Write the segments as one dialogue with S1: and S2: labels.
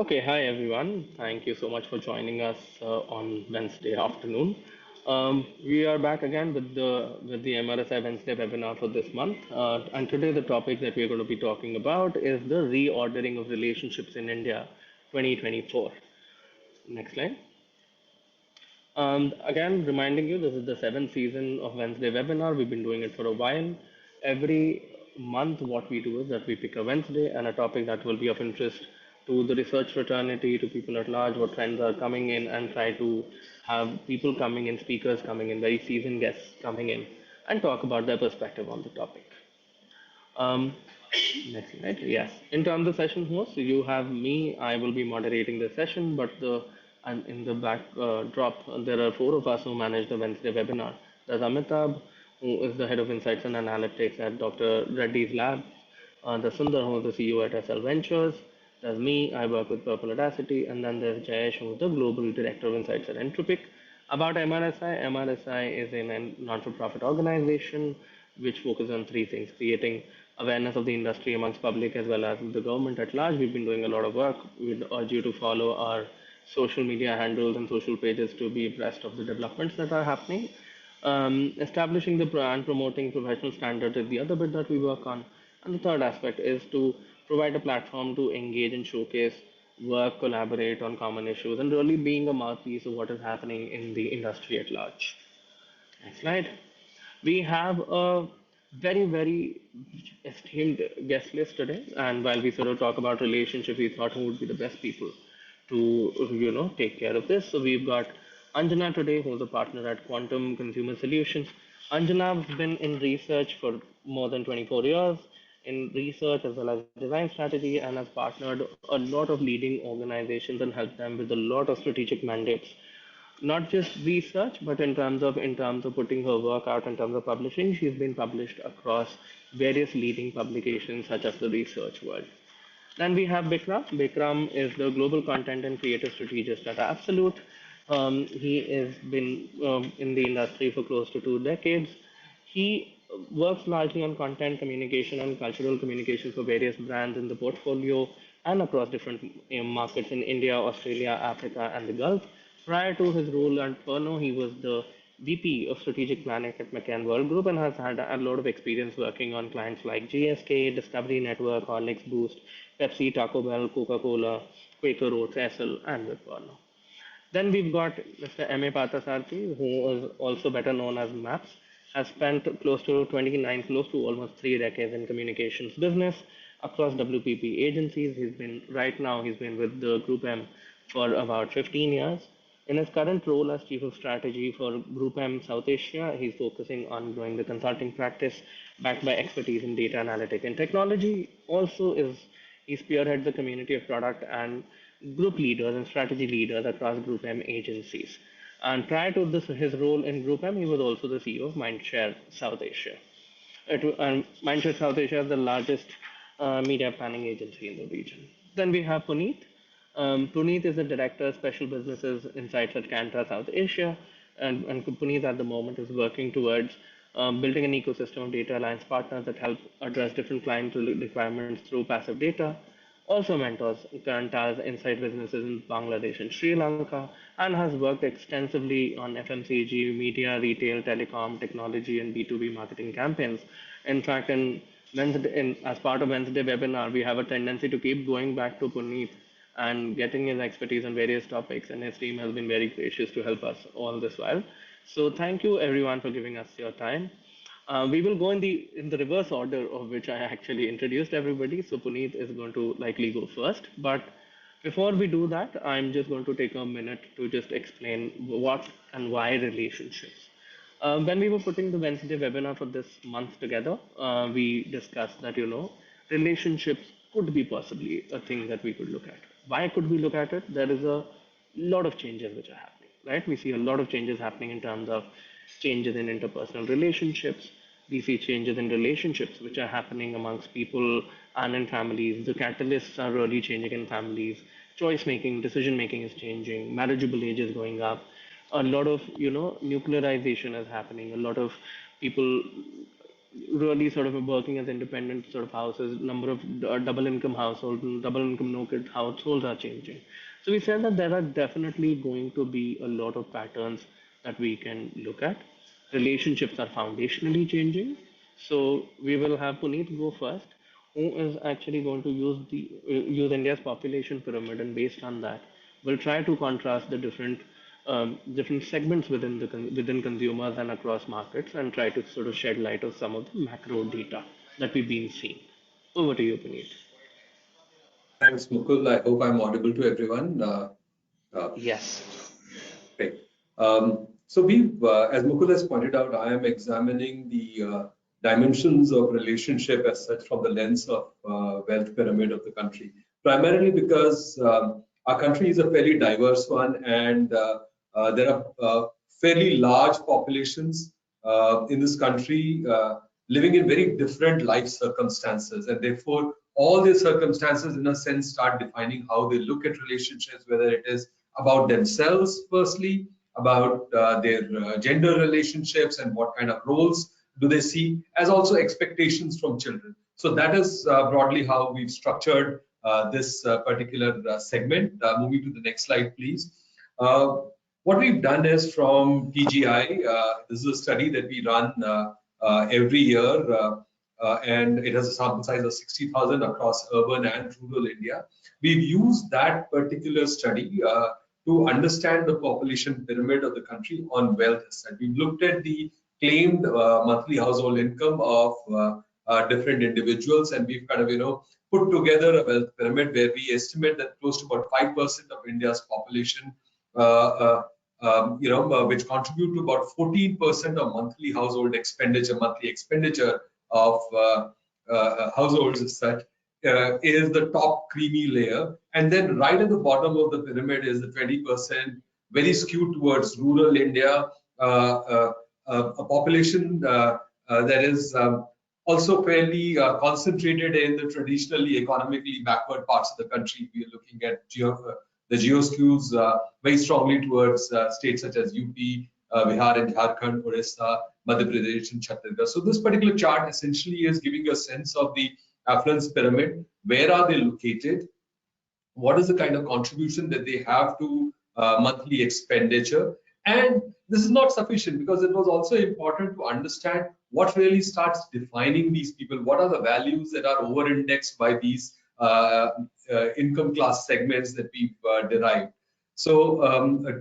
S1: Okay, hi everyone. Thank you so much for joining us on Wednesday afternoon. We are back again with the MRSI Wednesday webinar for this month. And today the topic that we're going to be talking about is the reordering of relationships in India 2024. Next slide. Again, reminding you, this is the seventh season of Wednesday webinar. We've been doing it for a while. Every month, what we do is that we pick a Wednesday and a topic that will be of interest to the research fraternity, to people at large, what trends are coming in, and try to have people coming in, speakers coming in, very seasoned guests coming in, and talk about their perspective on the topic. Um, Next slide. Yes. In terms of session hosts, you have me. I will be moderating the session, but the and in the back drop, there are four of us who manage the Wednesday webinar. There's Amitabh, who is the head of insights and analytics at Dr. Reddy's lab. There's Sundar, who is the CEO at SL Ventures. There's me. I work with Purple Audacity, and then there's Jayesh, who is the global director of insights at Entropic. About MRSI, MRSI is a non-for-profit organization which focuses on three things: creating awareness of the industry amongst public as well as the government at large. We've been doing a lot of work. We'd urge you to follow our social media handles and social pages to be abreast of the developments that are happening. Establishing the brand, promoting professional standards is the other bit that we work on. And the third aspect is to provide a platform to engage and showcase work, collaborate on common issues, and really being a mouthpiece of what is happening in the industry at large. Next slide. We have a very esteemed guest list today, and while we sort of talk about relationships, we thought who would be the best people to take care of this. So we've got Anjana today, who's a partner at Quantum Consumer Solutions. Anjana's been in research for more than 24 years in research as well as design strategy, and has partnered a lot of leading organizations and helped them with a lot of strategic mandates, not just research, but in terms of putting her work out in terms of publishing. She's been published across various leading publications such as the research world. Then we have Bikram. Bikram is the global content and creative strategist at Absolut. He has been in the industry for close to 2 decades. He works largely on content communication and cultural communication for various brands in the portfolio and across different markets in India, Australia, Africa, and the Gulf. Prior to his role at Pernod, he was the VP of Strategic Planning at McCann World Group and has had a lot of experience working on clients like GSK, Discovery Network, Horlicks Boost, Pepsi, Taco Bell, Coca-Cola, Quaker Oats, Essel, and with Pernod. Then we've got Mr. M.A. Parthasarathy, who is also better known as MAPS, has spent close to almost 3 decades in communications business across WPP agencies. He's been with the GroupM for about 15 years. In his current role as Chief of Strategy for GroupM South Asia, he's focusing on growing the consulting practice backed by expertise in data analytic and technology. Also, he spearheads the community of product and group leaders and strategy leaders across GroupM agencies. And prior to his role in GroupM, he was also the CEO of Mindshare South Asia. And Mindshare South Asia is the largest media planning agency in the region. Then we have Puneet. Puneet is the Director of Special Businesses Insights at Kantar South Asia, and Puneet at the moment is working towards building an ecosystem of data alliance partners that help address different client requirements through passive data. Also mentors Kantar's inside businesses in Bangladesh and Sri Lanka, and has worked extensively on FMCG, media, retail, telecom, technology, and B2B marketing campaigns. In fact, as part of Wednesday webinar, we have a tendency to keep going back to Puneet and getting his expertise on various topics, and his team has been very gracious to help us all this while. So thank you everyone for giving us your time. We will go in the reverse order of which I actually introduced everybody. So Puneet is going to likely go first, but before we do that, I'm just going to take a minute to just explain what and why relationships. When we were putting the Wednesday webinar for this month together, we discussed that relationships could be possibly a thing that we could look at. Why could we look at it? There is a lot of changes which are happening, right? We see a lot of changes happening in terms of changes in interpersonal relationships. We see changes in relationships which are happening amongst people and in families. The catalysts are really changing in families. Choice making, decision making is changing. Marriageable age is going up. A lot of nuclearization is happening. A lot of people really sort of working as independent sort of houses, number of double income households, and double income no kid households are changing. So we said that there are definitely going to be a lot of patterns that we can look at. Relationships are foundationally changing. So we will have Puneet go first, who is actually going to use India's population pyramid, and based on that, we'll try to contrast the different segments within consumers and across markets, and try to sort of shed light of some of the macro data that we've been seeing. Over to you, Puneet.
S2: Thanks, Mukul. I hope I'm audible to everyone. Uh,
S1: Yes.
S2: Great. So as Mukul has pointed out, I am examining the dimensions of relationship as such from the lens of wealth pyramid of the country. Primarily because our country is a fairly diverse one, and there are fairly large populations in this country living in very different life circumstances, and therefore all these circumstances, in a sense, start defining how they look at relationships, whether it is about themselves firstly, about their gender relationships and what kind of roles do they see, as also expectations from children. So that is broadly how we've structured this particular segment. Moving to the next slide, please. What we've done is from TGI, this is a study that we run every year, and it has a sample size of 60,000 across urban and rural India. We've used that particular study to understand the population pyramid of the country on wealth asset. We've looked at the claimed monthly household income of different individuals, and we've kind of put together a wealth pyramid where we estimate that close to about 5% of India's population, which contribute to about 14% of monthly household expenditure, monthly expenditure of households as such, is the top creamy layer. And then right at the bottom of the pyramid is the 20%, very skewed towards rural India, a population that is also fairly concentrated in the traditionally economically backward parts of the country. We are looking at the geo-skews very strongly towards states such as UP, Bihar and Jharkhand, Orissa, Madhya Pradesh and Chhattisgarh. So this particular chart essentially is giving you a sense of the affluence pyramid. Where are they located? What is the kind of contribution that they have to monthly expenditure? And this is not sufficient, because it was also important to understand what really starts defining these people. What are the values that are over-indexed by these income class segments that we've derived? So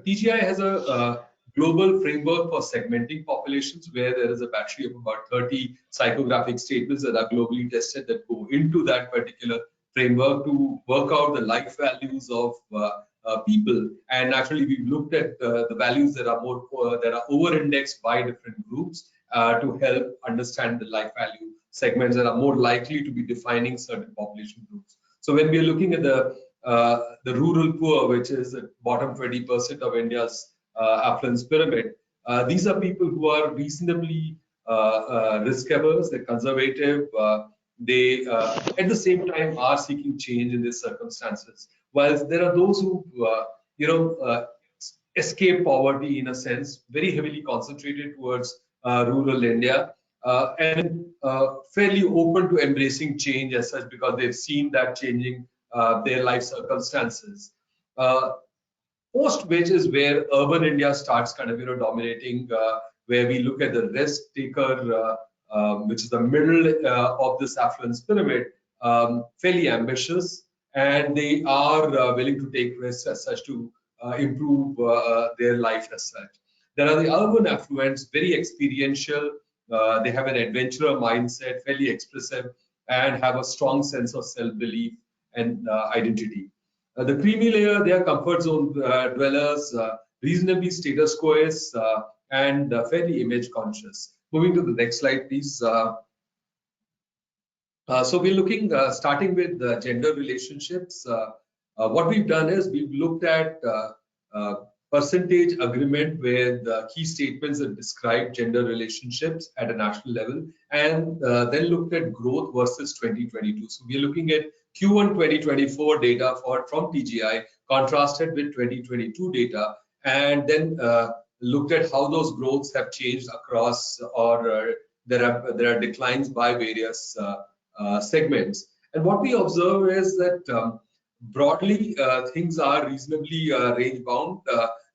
S2: TGI has a global framework for segmenting populations, where there is a battery of about 30 psychographic statements that are globally tested that go into that particular framework to work out the life values of people. And naturally, we've looked at the values that are over-indexed by different groups to help understand the life value segments that are more likely to be defining certain population groups. So when we are looking at the rural poor, which is the bottom 20% of India's affluence pyramid, these are people who are reasonably risk averse, they're conservative, they at the same time are seeking change in these circumstances. Whilst there are those who escape poverty, in a sense, very heavily concentrated towards rural India, and fairly open to embracing change as such, because they've seen that changing their life circumstances. Post which is where urban India starts kind of dominating, where we look at the risk taker, which is the middle of this affluence pyramid, fairly ambitious, and they are willing to take risks as such to improve their life as such. There are the urban affluents, very experiential. They have an adventurer mindset, fairly expressive, and have a strong sense of self-belief and identity. The creamy layer, they are comfort zone dwellers, reasonably status quo-ish, and fairly image conscious. Moving to the next slide, please. So we're looking, starting with gender relationships. What we've done is we've looked at percentage agreement with key statements that describe gender relationships at a national level, and then looked at growth versus 2022. So we're looking at Q1 2024 data from TGI contrasted with 2022 data, and then looked at how those growths have changed across or there are declines by various segments. And what we observe is that broadly things are reasonably range bound,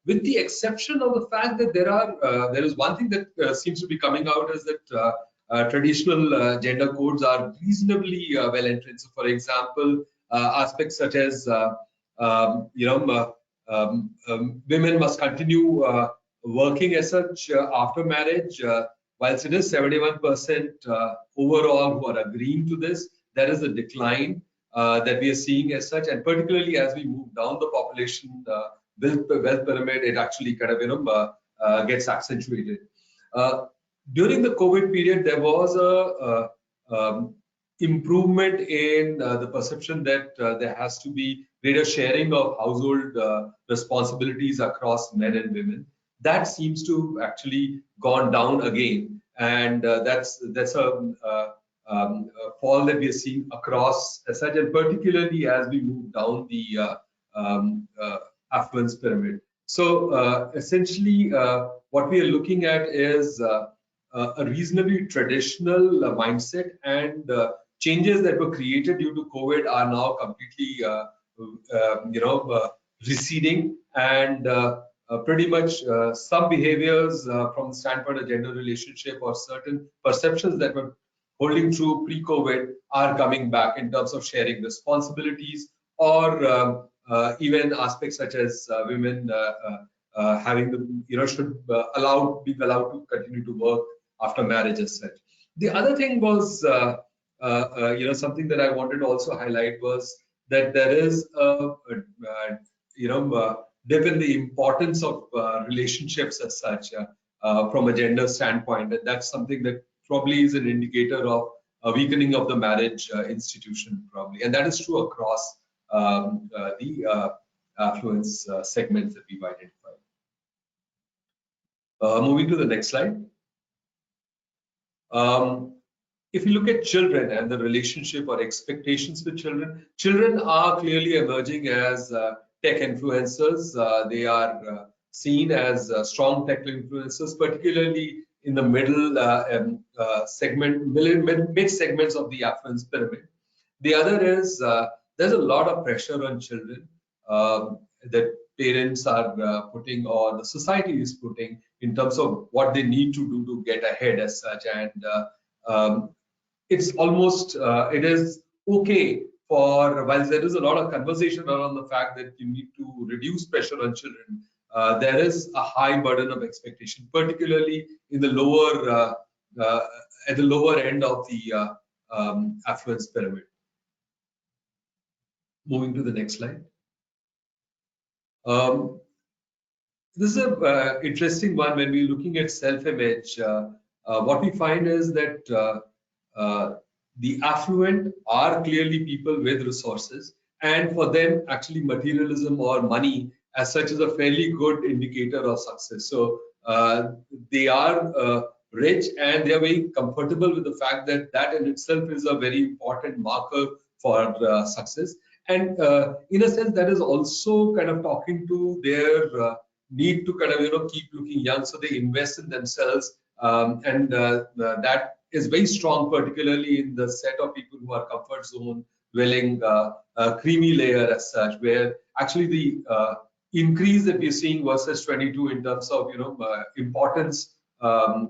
S2: with the exception of the fact that there is one thing that seems to be coming out is that traditional gender codes are reasonably well entrenched. So, for example, aspects such as women must continue working as such after marriage. Whilst it is 71% overall who are agreeing to this, there is a decline that we are seeing as such, and particularly as we move down the population wealth pyramid, it actually kind of gets accentuated. During the COVID period, there was a improvement in the perception that there has to be greater sharing of household responsibilities across men and women. That seems to actually gone down again, and that's a fall that we are seeing across as such, and particularly as we move down the affluence pyramid. So essentially, what we are looking at is a reasonably traditional mindset, and changes that were created due to COVID are now completely, receding, and pretty much some behaviors from the standpoint of gender relationship or certain perceptions that were holding true pre-COVID are coming back in terms of sharing responsibilities, or even aspects such as women having the should be allowed to continue to work after marriage as such. The other thing was something that I wanted to also highlight was that there is a dip in the importance of relationships as such from a gender standpoint, and that's something that probably is an indicator of a weakening of the marriage institution, probably, and that is true across the affluence segments that we've identified. Moving to the next slide. If you look at children and the relationship or expectations with children, children are clearly emerging as tech influencers. They are seen as strong tech influencers, particularly in the middle segment, mid segments of the affluence pyramid. The other is there's a lot of pressure on children that parents are putting, or the society is putting, in terms of what they need to do to get ahead as such, and it's almost it is okay for, while there is a lot of conversation around the fact that you need to reduce pressure on children, there is a high burden of expectation, particularly in the lower at the lower end of the affluence pyramid. Moving to the next slide. This is an interesting one. When we're looking at self-image, what we find is that the affluent are clearly people with resources, and for them actually materialism or money as such is a fairly good indicator of success. So they are rich, and they are very comfortable with the fact that that in itself is a very important marker for success. And in a sense, that is also kind of talking to their need to kind of keep looking young, so they invest in themselves, and that is very strong, particularly in the set of people who are comfort zone dwelling, creamy layer as such, where actually the increase that we're seeing versus 22 in terms of importance of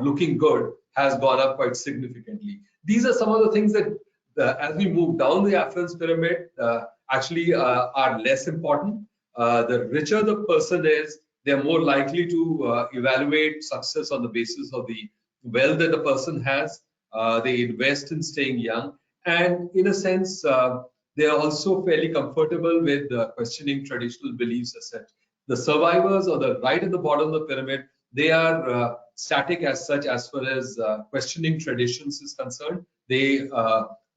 S2: looking good has gone up quite significantly. These are some of the things that as we move down the affluence pyramid actually are less important. The richer the person is, they're more likely to evaluate success on the basis of the wealth that the person has. They invest in staying young, and in a sense they are also fairly comfortable with questioning traditional beliefs as such. The survivors, or the right at the bottom of the pyramid, they are static as such as far as questioning traditions is concerned. They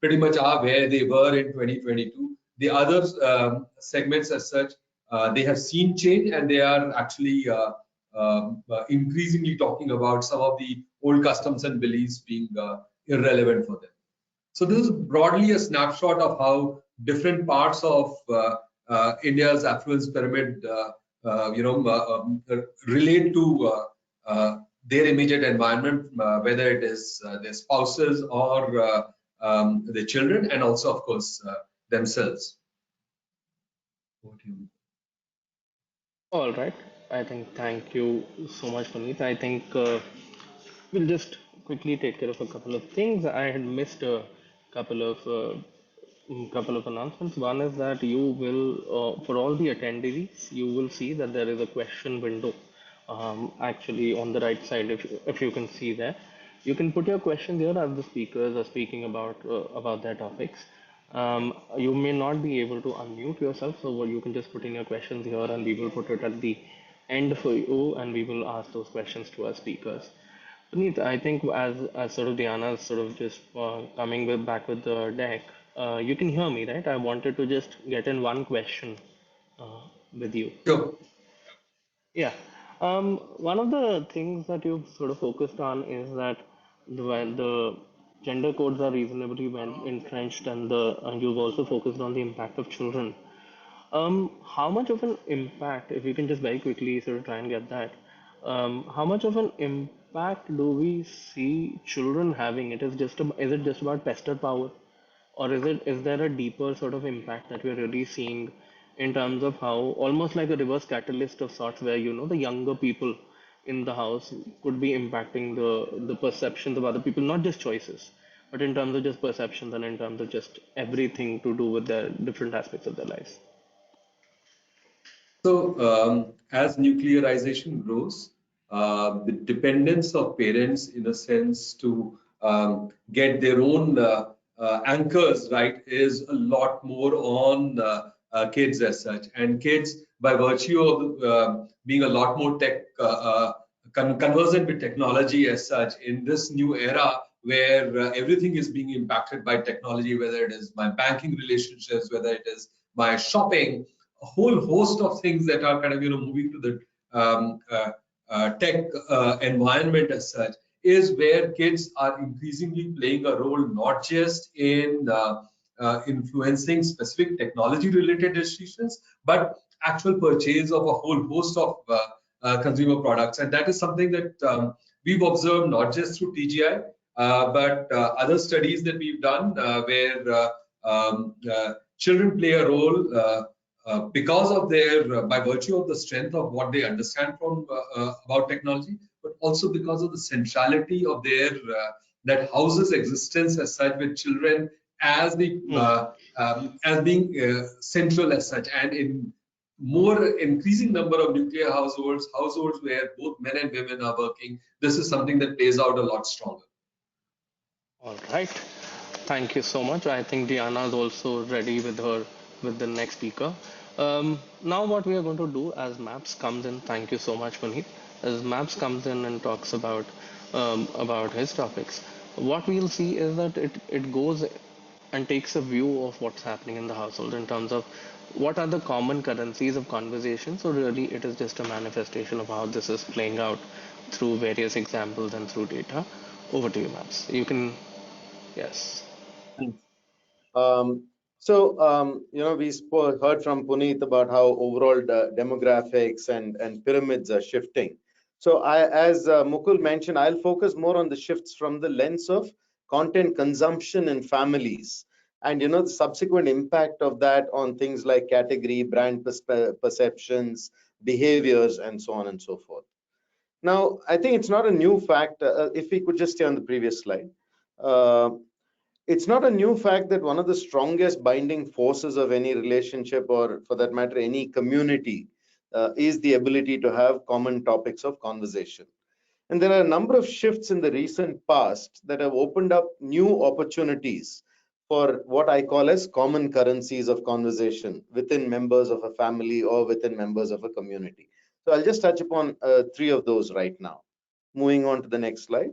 S2: pretty much are where they were in 2022. The other segments as such, they have seen change, and they are actually increasingly talking about some of the old customs and beliefs being irrelevant for them. So this is broadly a snapshot of how different parts of India's affluence pyramid relate to their immediate environment, whether it is their spouses or their children, and also, of course, themselves.
S1: All right. I think thank you so much, Puneet. I think we'll just quickly take care of a couple of things. I had missed a couple of couple of announcements. One is that you will, for all the attendees, you will see that there is a question window actually on the right side. If you can see there, you can put your questions here as the speakers are speaking about their topics. You may not be able to unmute yourself, so what you can just put in your questions here, and we will put it at the end for you, and we will ask those questions to our speakers. Puneet, I think as sort of Diana's sort of just coming back with the deck, you can hear me, right? I wanted to just get in one question uh, with you.
S2: Sure.
S1: Yeah. One of the things that you've sort of focused on is that the gender codes are reasonably well entrenched, and you've also focused on the impact of children. How much of an impact, if you can just very quickly sort of try and get that, how much of an impact do we see children having? Is it just about pester power, or is there a deeper sort of impact that we're really seeing in terms of how almost like a reverse catalyst of sorts, where the younger people in the house could be impacting the perceptions of other people, not just choices, but in terms of just perceptions and in terms of just everything to do with their different aspects of their lives.
S2: So, as nuclearization grows, the dependence of parents, in a sense, to get their own anchors right, is a lot more on kids as such. And kids, by virtue of being a lot more conversant with technology as such, in this new era where everything is being impacted by technology, whether it is my banking relationships, whether it is my shopping, a whole host of things that are kind of moving to the tech environment as such, is where kids are increasingly playing a role, not just in influencing specific technology related decisions, but actual purchase of a whole host of consumer products. And that is something that we've observed not just through TGI, but other studies that we've done where children play a role because of their, by virtue of the strength of what they understand from about technology, but also because of the centrality of their that house's existence as such, with children as the
S1: Hmm.
S2: as being central as such, and in more increasing number of nuclear households where both men and women are working, this is something that plays out a lot stronger.
S1: All right. Thank you so much. I think Diana is also ready with the next speaker. Now what we are going to do as Maps comes in. Thank you so much, Puneet. As Maps comes in and talks about his topics, what we'll see is that it goes and takes a view of what's happening in the household in terms of what are the common currencies of conversation. So really, it is just a manifestation of how this is playing out through various examples and through data. Over to you, Maps. You can. Yes.
S3: Thanks. We heard from Puneet about how overall demographics and pyramids are shifting. So, as Mukul mentioned, I'll focus more on the shifts from the lens of content consumption in families, and the subsequent impact of that on things like category, brand perceptions, behaviors, and so on and so forth. Now, I think it's not a new fact. If we could just stay on the previous slide. Uh, it's not a new fact that one of the strongest binding forces of any relationship, or for that matter, any community, is the ability to have common topics of conversation. And there are a number of shifts in the recent past that have opened up new opportunities for what I call as common currencies of conversation within members of a family or within members of a community. So I'll just touch upon three of those right now. Moving on to the next slide.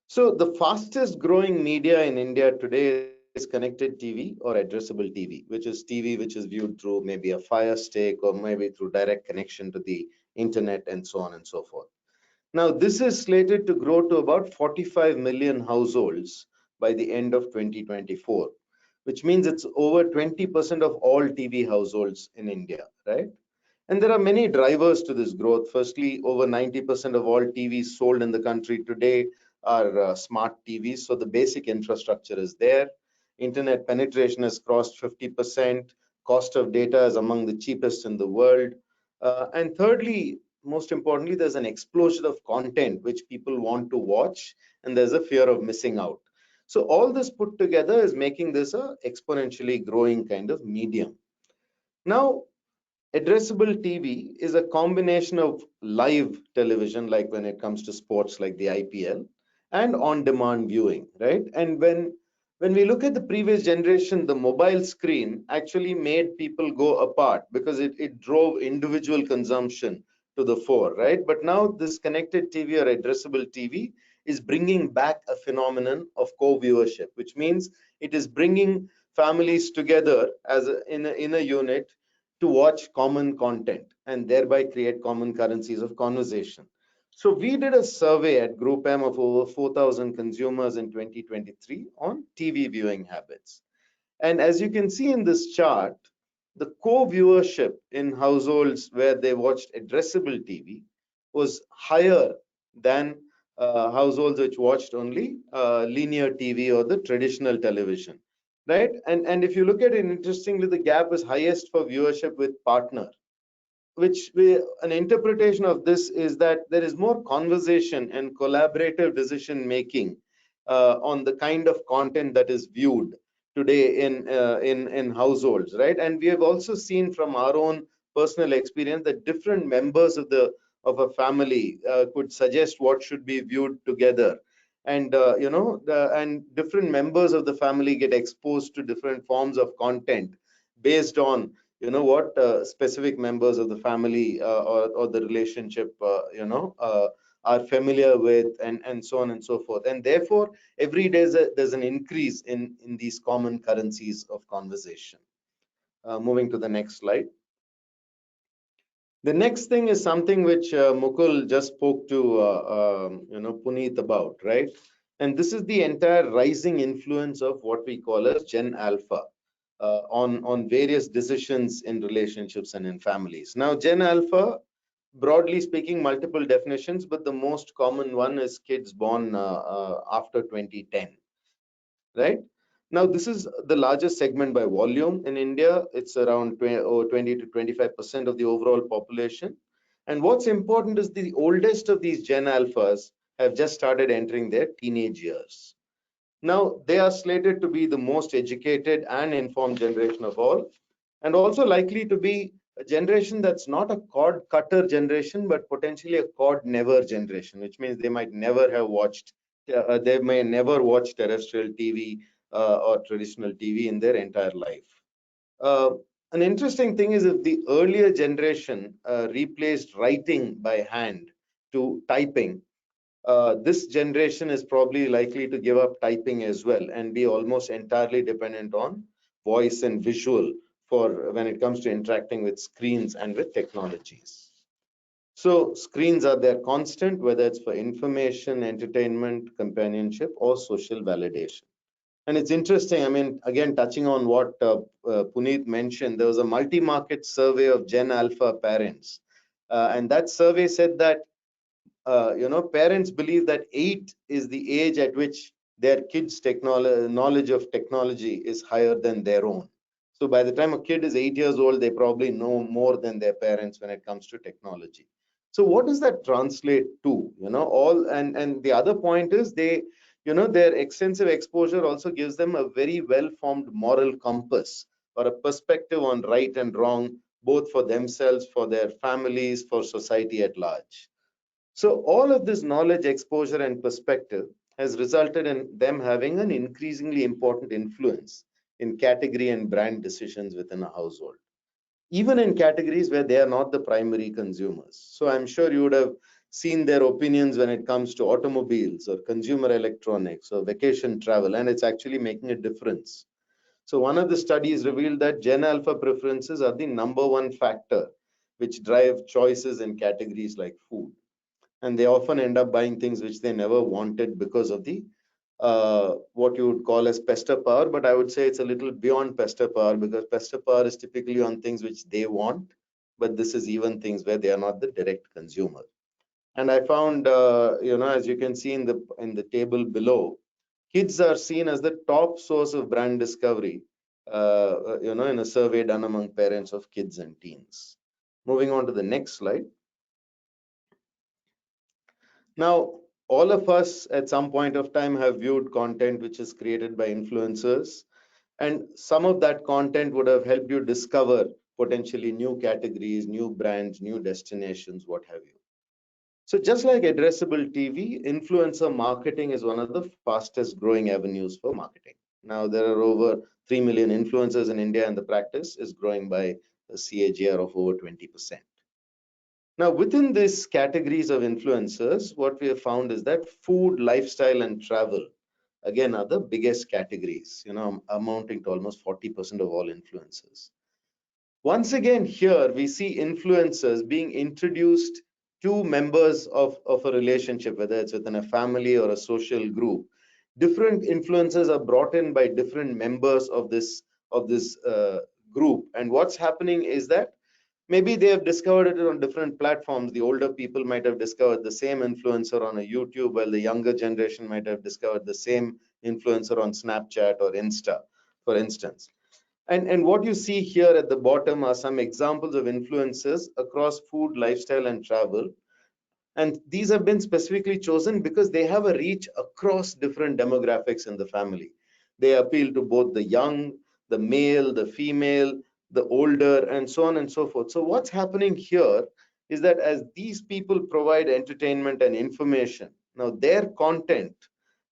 S3: So the fastest growing media in India today is connected TV or addressable TV, which is viewed through maybe a Fire Stick or maybe through direct connection to the internet and so on and so forth. Now, this is slated to grow to about 45 million households by the end of 2024, which means it's over 20% of all TV households in India, right? And there are many drivers to this growth. Firstly, over 90% of all TVs sold in the country today are smart TVs. So the basic infrastructure is there. Internet penetration has crossed 50%. Cost of data is among the cheapest in the world. And thirdly, most importantly, there's an explosion of content which people want to watch, and there's a fear of missing out. So all this put together is making this a exponentially growing kind of medium. Now, addressable TV is a combination of live television, like when it comes to sports like the IPL, and on-demand viewing, right? And when we look at the previous generation, the mobile screen actually made people go apart because it drove individual consumption to the fore, right? But now this connected TV or addressable TV is bringing back a phenomenon of co-viewership, which means it is bringing families together as in a unit to watch common content and thereby create common currencies of conversation. So we did a survey at GroupM of over 4,000 consumers in 2023 on TV viewing habits. And as you can see in this chart, the co-viewership in households where they watched addressable TV was higher than households which watched only linear TV or the traditional television, right? And if you look at it, interestingly, the gap is highest for viewership with partner, which an interpretation of this is that there is more conversation and collaborative decision making on the kind of content that is viewed today in households, right? And we have also seen from our own personal experience that different members of a family could suggest what should be viewed together, and and different members of the family get exposed to different forms of content based on what specific members of the family or the relationship are familiar with, and so on and so forth. And therefore every day there's an increase in these common currencies of conversation. Moving to the next slide. The next thing is something which Mukul just spoke to Puneet about, right? And this is the entire rising influence of what we call as Gen Alpha on various decisions in relationships and in families. Now, Gen Alpha, broadly speaking, multiple definitions, but the most common one is kids born after 2010, right? Now, this is the largest segment by volume in India. It's around 20 to 25% of the overall population. And what's important is the oldest of these Gen Alphas have just started entering their teenage years. Now, they are slated to be the most educated and informed generation of all, and also likely to be a generation that's not a cord cutter generation, but potentially a cord never generation, which means they may never watch terrestrial TV or traditional TV in their entire life. Uh, an interesting thing is if the earlier generation replaced writing by hand to typing, this generation is probably likely to give up typing as well and be almost entirely dependent on voice and visual for when it comes to interacting with screens and with technologies. So screens are there constant, whether it's for information, entertainment, companionship, or social validation. And it's interesting, I mean, again, touching on what Puneet mentioned, there was a multi-market survey of Gen Alpha parents. And that survey said that parents believe that 8 is the age at which their kids' knowledge of technology is higher than their own. So by the time a kid is 8 years old, they probably know more than their parents when it comes to technology. So what does that translate to? And the other point is their extensive exposure also gives them a very well-formed moral compass or a perspective on right and wrong, both for themselves, for their families, for society at large. So all of this knowledge, exposure, and perspective has resulted in them having an increasingly important influence in category and brand decisions within a household, even in categories where they are not the primary consumers. So I'm sure you would have seen their opinions when it comes to automobiles or consumer electronics or vacation travel, and it's actually making a difference. So one of the studies revealed that Gen Alpha preferences are the #1 factor which drive choices in categories like food. And they often end up buying things which they never wanted because of the what you would call as pester power, but I would say it's a little beyond pester power, because pester power is typically on things which they want, but this is even things where they are not the direct consumer. And I found, as you can see in the table below, kids are seen as the top source of brand discovery, in a survey done among parents of kids and teens. Moving on to the next slide. Now, all of us at some point of time have viewed content which is created by influencers, and some of that content would have helped you discover potentially new categories, new brands, new destinations, what have you. So just like addressable TV, influencer marketing is one of the fastest growing avenues for marketing. Now there are over 3 million influencers in India, and the practice is growing by a CAGR of over 20%. Now within these categories of influencers, what we have found is that food, lifestyle, and travel again are the biggest categories, amounting to almost 40% of all influencers. Once again, here we see influencers being introduced to members of a relationship, whether it's within a family or a social group. Different influencers are brought in by different members of this group, and what's happening is that maybe they have discovered it on different platforms. The older people might have discovered the same influencer on a YouTube, while the younger generation might have discovered the same influencer on Snapchat or Insta, for instance. And what you see here at the bottom are some examples of influencers across food, lifestyle, and travel. And these have been specifically chosen because they have a reach across different demographics in the family. They appeal to both the young, the male, the female, the older, and so on and so forth. So what's happening here is that as these people provide entertainment and information, now their content,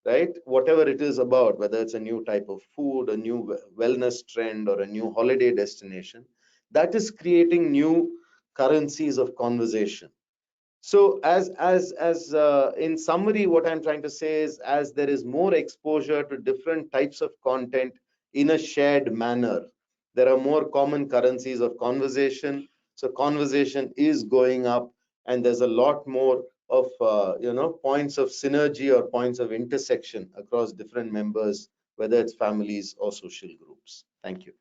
S3: right, whatever it is about, whether it's a new type of food, a new wellness trend, or a new holiday destination, that is creating new currencies of conversation. So as in summary, what I'm trying to say is, as there is more exposure to different types of content in a shared manner, there are more common currencies of conversation. So conversation is going up, and there's a lot more of points of synergy or points of intersection across different members, whether it's families or social groups. Thank you.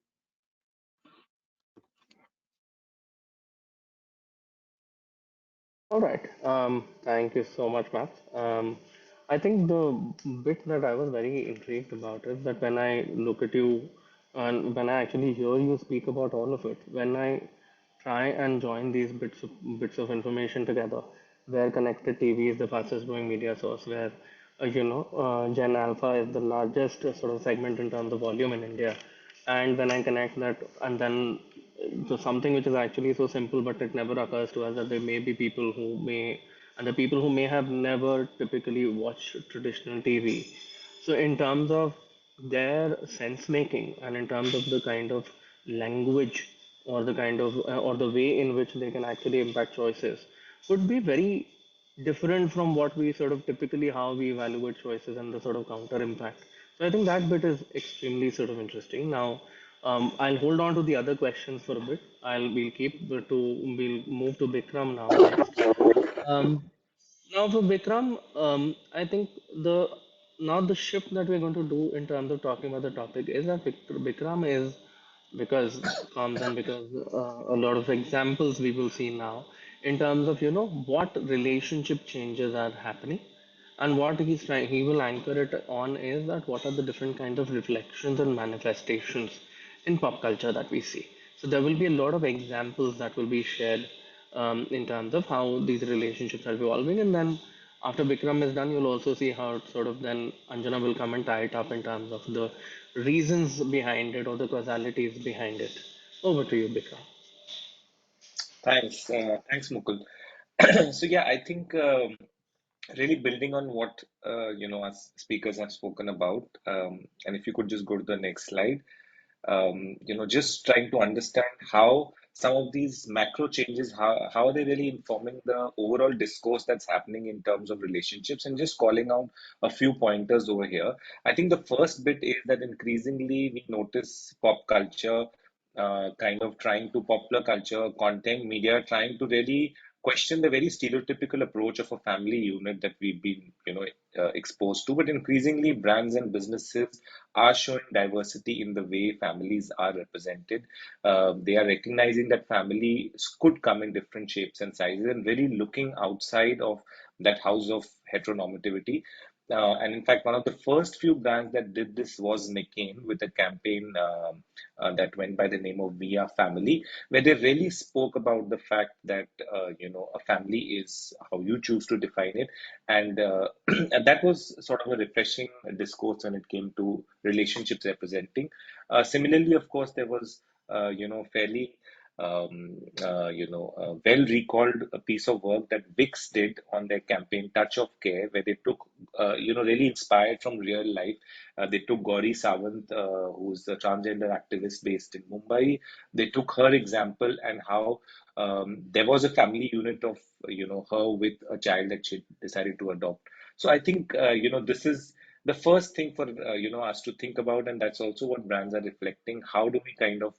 S1: All right. Thank you so much, Matt. I think the bit that I was very intrigued about is that when I look at you and when I actually hear you speak about all of it, when I try and join these bits of information together, where connected TV is the fastest growing media source, where Gen Alpha is the largest sort of segment in terms of volume in India, and when I connect that, and then so something which is actually so simple, but it never occurs to us that there may be people who may, and the people who may have never typically watched traditional TV. So in terms of their sense making, and in terms of the kind of language or the kind of or the way in which they can actually impact choices, would be very different from what we sort of typically how we evaluate choices and the sort of counter impact. So I think that bit is extremely sort of interesting. Now, I'll hold on to the other questions for a bit. We'll move to Bikram now next. Now for Bikram, I think the shift that we're going to do in terms of talking about the topic is that Bikram is because comes and because a lot of examples we will see now in terms of what relationship changes are happening, and what he will anchor it on is that what are the different kind of reflections and manifestations in pop culture that we see. So there will be a lot of examples that will be shared in terms of how these relationships are evolving, and then after Bikram is done, you'll also see how sort of then Anjana will come and tie it up in terms of the reasons behind it or the causalities behind it. Over to you, Bikram.
S4: Thanks, Mukul. So yeah, I think really building on what our speakers have spoken about, and if you could just go to the next slide. Just trying to understand how some of these macro changes, how are they really informing the overall discourse that's happening in terms of relationships, and just calling out a few pointers over here. I think the first bit is that increasingly we notice pop culture kind of trying to popular culture, content, media, trying to really question the very stereotypical approach of a family unit that we've been, exposed to. But increasingly, brands and businesses are showing diversity in the way families are represented. They are recognizing that families could come in different shapes and sizes, and really looking outside of that house of heteronormativity. And in fact, one of the first few brands that did this was McCain, with a campaign that went by the name of We Are Family, where they really spoke about the fact that a family is how you choose to define it, and, and that was sort of a refreshing discourse when it came to relationships representing. Similarly, of course, there was fairly well recalled a piece of work that Vicks did on their campaign Touch of Care, where they took, really inspired from real life. They took Gauri Sawant, who's a transgender activist based in Mumbai. They took her example, and how there was a family unit of, her with a child that she decided to adopt. So I think, this is the first thing for, us to think about, and that's also what brands are reflecting. How do we kind of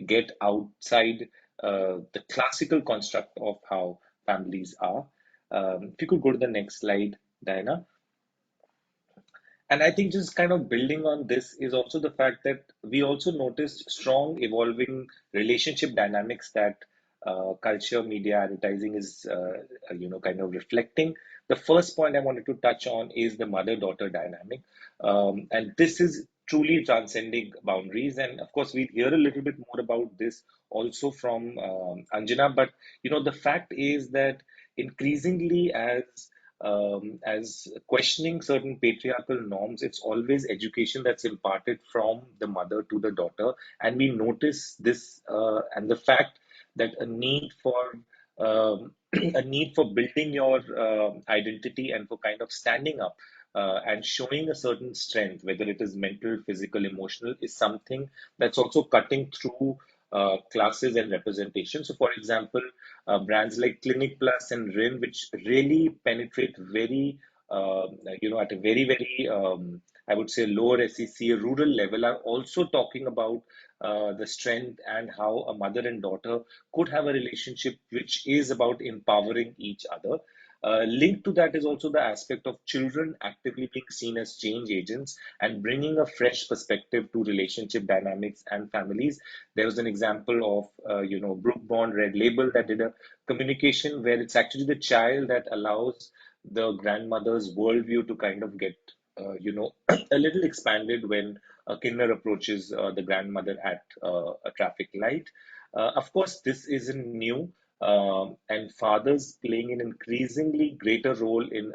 S4: get outside the classical construct of how families are? If you could go to the next slide, Diana. And I think just kind of building on this is also the fact that we also noticed strong evolving relationship dynamics that culture, media, advertising is, kind of reflecting. The first point I wanted to touch on is the mother-daughter dynamic. And this is truly transcending boundaries. And of course, we hear a little bit more about this also from Anjana. But, the fact is that increasingly, as questioning certain patriarchal norms, it's always education that's imparted from the mother to the daughter. And we notice this, and the fact that a need for a need for building your identity, and for kind of standing up and showing a certain strength, whether it is mental, physical, emotional, is something that's also cutting through classes and representation. So, for example, brands like Clinic Plus and Rin, which really penetrate very, at a very, very, I would say, lower SEC, rural level, are also talking about the strength and how a mother and daughter could have a relationship which is about empowering each other. Linked to that is also the aspect of children actively being seen as change agents and bringing a fresh perspective to relationship dynamics and families. There was an example of, Brook Bond Red Label that did a communication where it's actually the child that allows the grandmother's worldview to kind of get, a little expanded when a kinder approaches the grandmother at a traffic light. Of course, this isn't new, and fathers playing an increasingly greater role in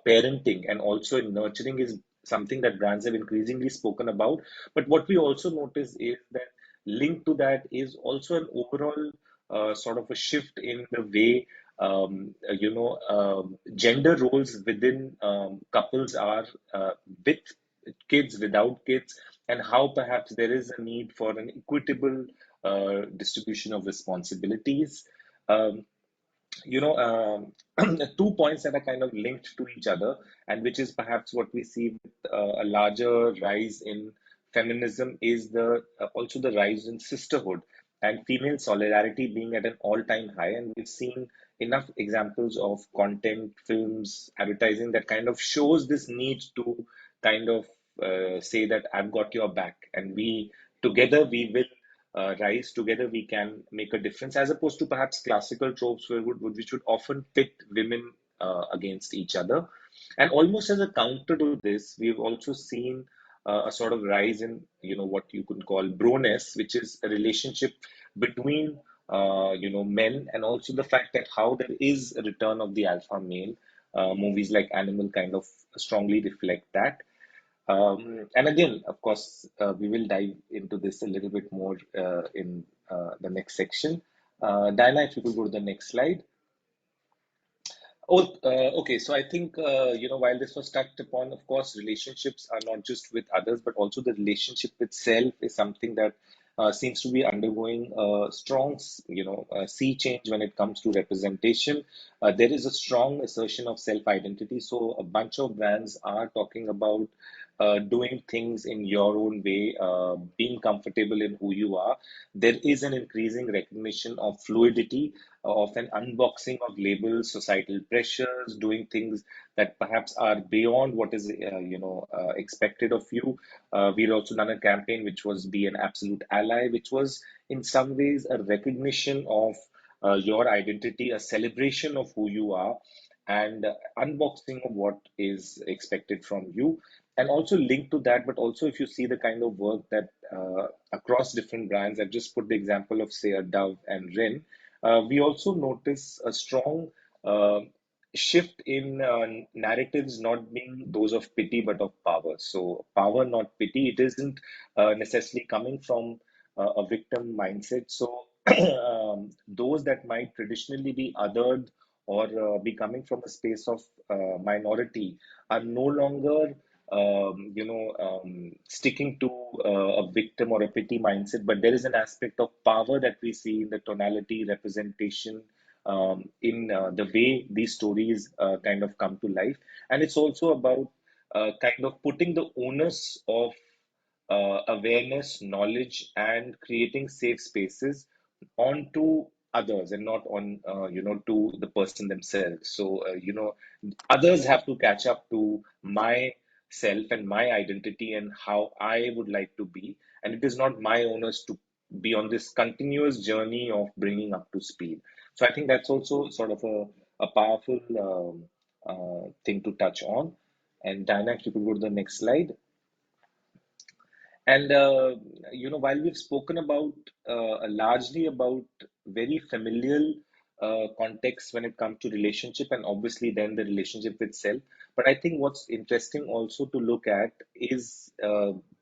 S4: parenting and also in nurturing is something that brands have increasingly spoken about. But what we also notice is that linked to that is also an overall sort of a shift in the way gender roles within couples are, with kids, without kids, and how perhaps there is a need for an equitable distribution of responsibilities. Um, 2 points that are kind of linked to each other, and which is perhaps what we see with a larger rise in feminism, is the also the rise in sisterhood and female solidarity being at an all-time high. And we've seen enough examples of content, films, advertising that kind of shows this need to kind of say that I've got your back, and we together we will rise, together we can make a difference, as opposed to perhaps classical tropes which would often pit women against each other. And almost as a counter to this, we've also seen a sort of rise in, what you could call broness, which is a relationship between, men, and also the fact that how there is a return of the alpha male. Movies like Animal kind of strongly reflect that. And again, of course, we will dive into this a little bit more in the next section. Diana, if you could go to the next slide. Oh, okay. So I think, while this was touched upon, of course, relationships are not just with others, but also the relationship itself is something that seems to be undergoing a strong, sea change when it comes to representation. There is a strong assertion of self-identity. So a bunch of brands are talking about, doing things in your own way, being comfortable in who you are, there is an increasing recognition of fluidity, of an unboxing of labels, societal pressures, doing things that perhaps are beyond what is expected of you. We've also done a campaign which was Be an Absolute Ally, which was in some ways a recognition of your identity, a celebration of who you are, and unboxing of what is expected from you. And also linked to that, but also if you see the kind of work that across different brands, I've just put the example of, say, a Dove and Rin, we also notice a strong uh, shift in narratives not being those of pity but of power. So, power, not pity. It isn't necessarily coming from a victim mindset. So, those that might traditionally be othered or be coming from a space of minority are no longer sticking to a victim or a pity mindset, but there is an aspect of power that we see in the tonality, representation, in the way these stories kind of come to life. And it's also about kind of putting the onus of awareness, knowledge, and creating safe spaces onto others and not on, to the person themselves. So, others have to catch up to my self and my identity and how I would like to be. And it is not my onus to be on this continuous journey of bringing up to speed. So I think that's also sort of a powerful thing to touch on. And Diana, if you could go to the next slide. And while we've spoken about largely about very familial context when it comes to relationship, and obviously then the relationship itself, but I think what's interesting also to look at is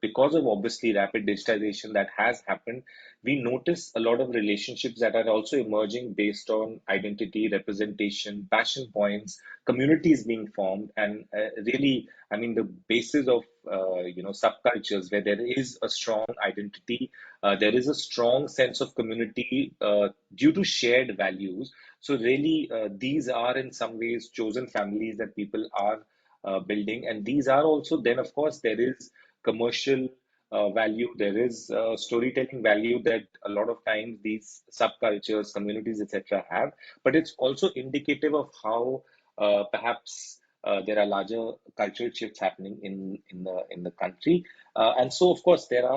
S4: because of obviously rapid digitization that has happened, we notice a lot of relationships that are also emerging based on identity, representation, passion points, communities being formed, and really, I mean, the basis of subcultures where there is a strong identity, there is a strong sense of community due to shared values. So really, these are in some ways chosen families that people are building, and these are also then, of course, there is commercial value, there is storytelling value that a lot of times these subcultures, communities, etc. have, but it's also indicative of how perhaps there are larger cultural shifts happening in the country, and so of course there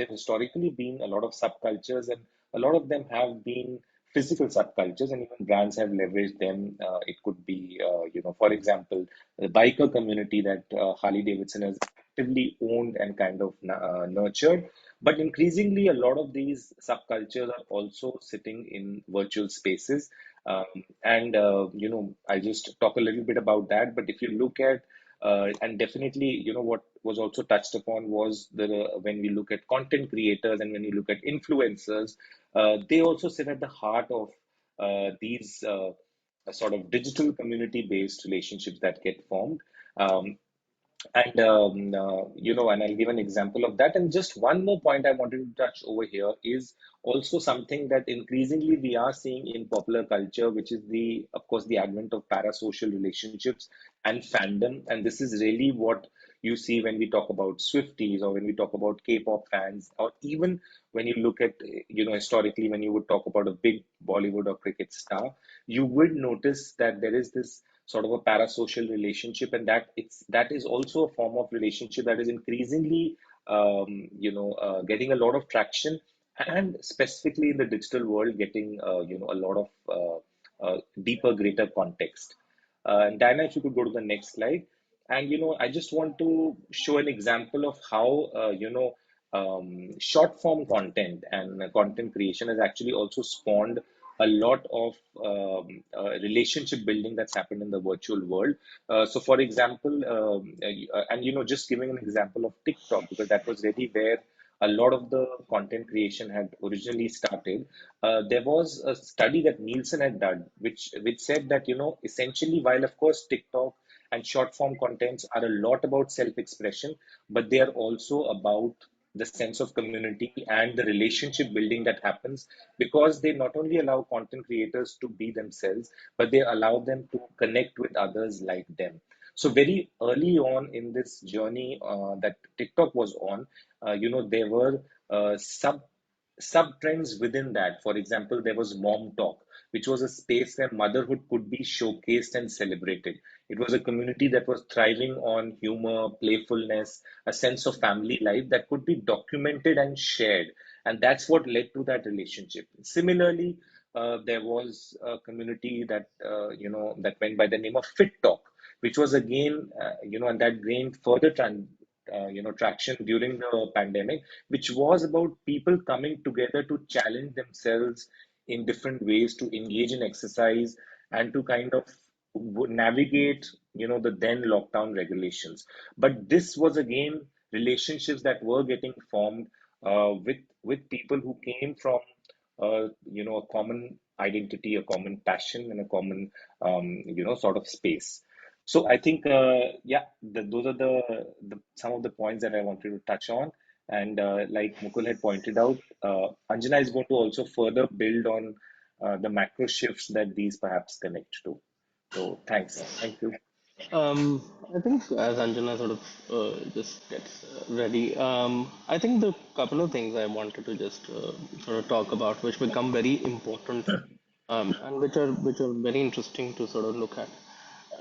S4: historically been a lot of subcultures, and a lot of them have been physical subcultures, and even brands have leveraged them. It could be, for example, the biker community that Harley Davidson has actively owned and kind of nurtured. But increasingly, a lot of these subcultures are also sitting in virtual spaces, um, and I'll just talk a little bit about that. But if you look at and definitely, what was also touched upon was the when we look at content creators and when you look at influencers, they also sit at the heart of these sort of digital community-based relationships that get formed. Um, and I'll give an example of that. And just one more point I wanted to touch over here is also something that increasingly we are seeing in popular culture, which is of course, the advent of parasocial relationships and fandom. And this is really what you see when we talk about Swifties or when we talk about K-pop fans, or even when you look at, historically, when you would talk about a big Bollywood or cricket star, you would notice that there is this sort of a parasocial relationship, and that is also a form of relationship that is increasingly getting a lot of traction, and specifically in the digital world getting a lot of deeper, greater context. And Diana, if you could go to the next slide. And I just want to show an example of how short form content and content creation has actually also spawned a lot of relationship building that's happened in the virtual world. So, for example, and just giving an example of TikTok, because that was really where a lot of the content creation had originally started. There was a study that Nielsen had done, which said that essentially, while of course TikTok and short form contents are a lot about self expression, but they are also about the sense of community and the relationship building that happens, because they not only allow content creators to be themselves, but they allow them to connect with others like them. So very early on in this journey that TikTok was on, there were sub trends within that. For example, there was Mom Talk, which was a space where motherhood could be showcased and celebrated. It was a community that was thriving on humor, playfulness, a sense of family life that could be documented and shared. And that's what led to that relationship. Similarly, there was a community that went by the name of Fit Talk, which was again, and that gained further traction during the pandemic, which was about people coming together to challenge themselves in different ways, to engage in exercise and to kind of navigate, the then lockdown regulations. But this was again relationships that were getting formed with people who came from a common identity, a common passion, and a common sort of space. So I think, yeah, those are the some of the points that I wanted to touch on. And like Mukul had pointed out, Anjana is going to also further build on the macro shifts that these perhaps connect to. So thanks.
S1: Yes.
S4: Thank you.
S1: I think as Anjana sort of just gets ready, I think the couple of things I wanted to just sort of talk about, which become very important, and which are very interesting to sort of look at.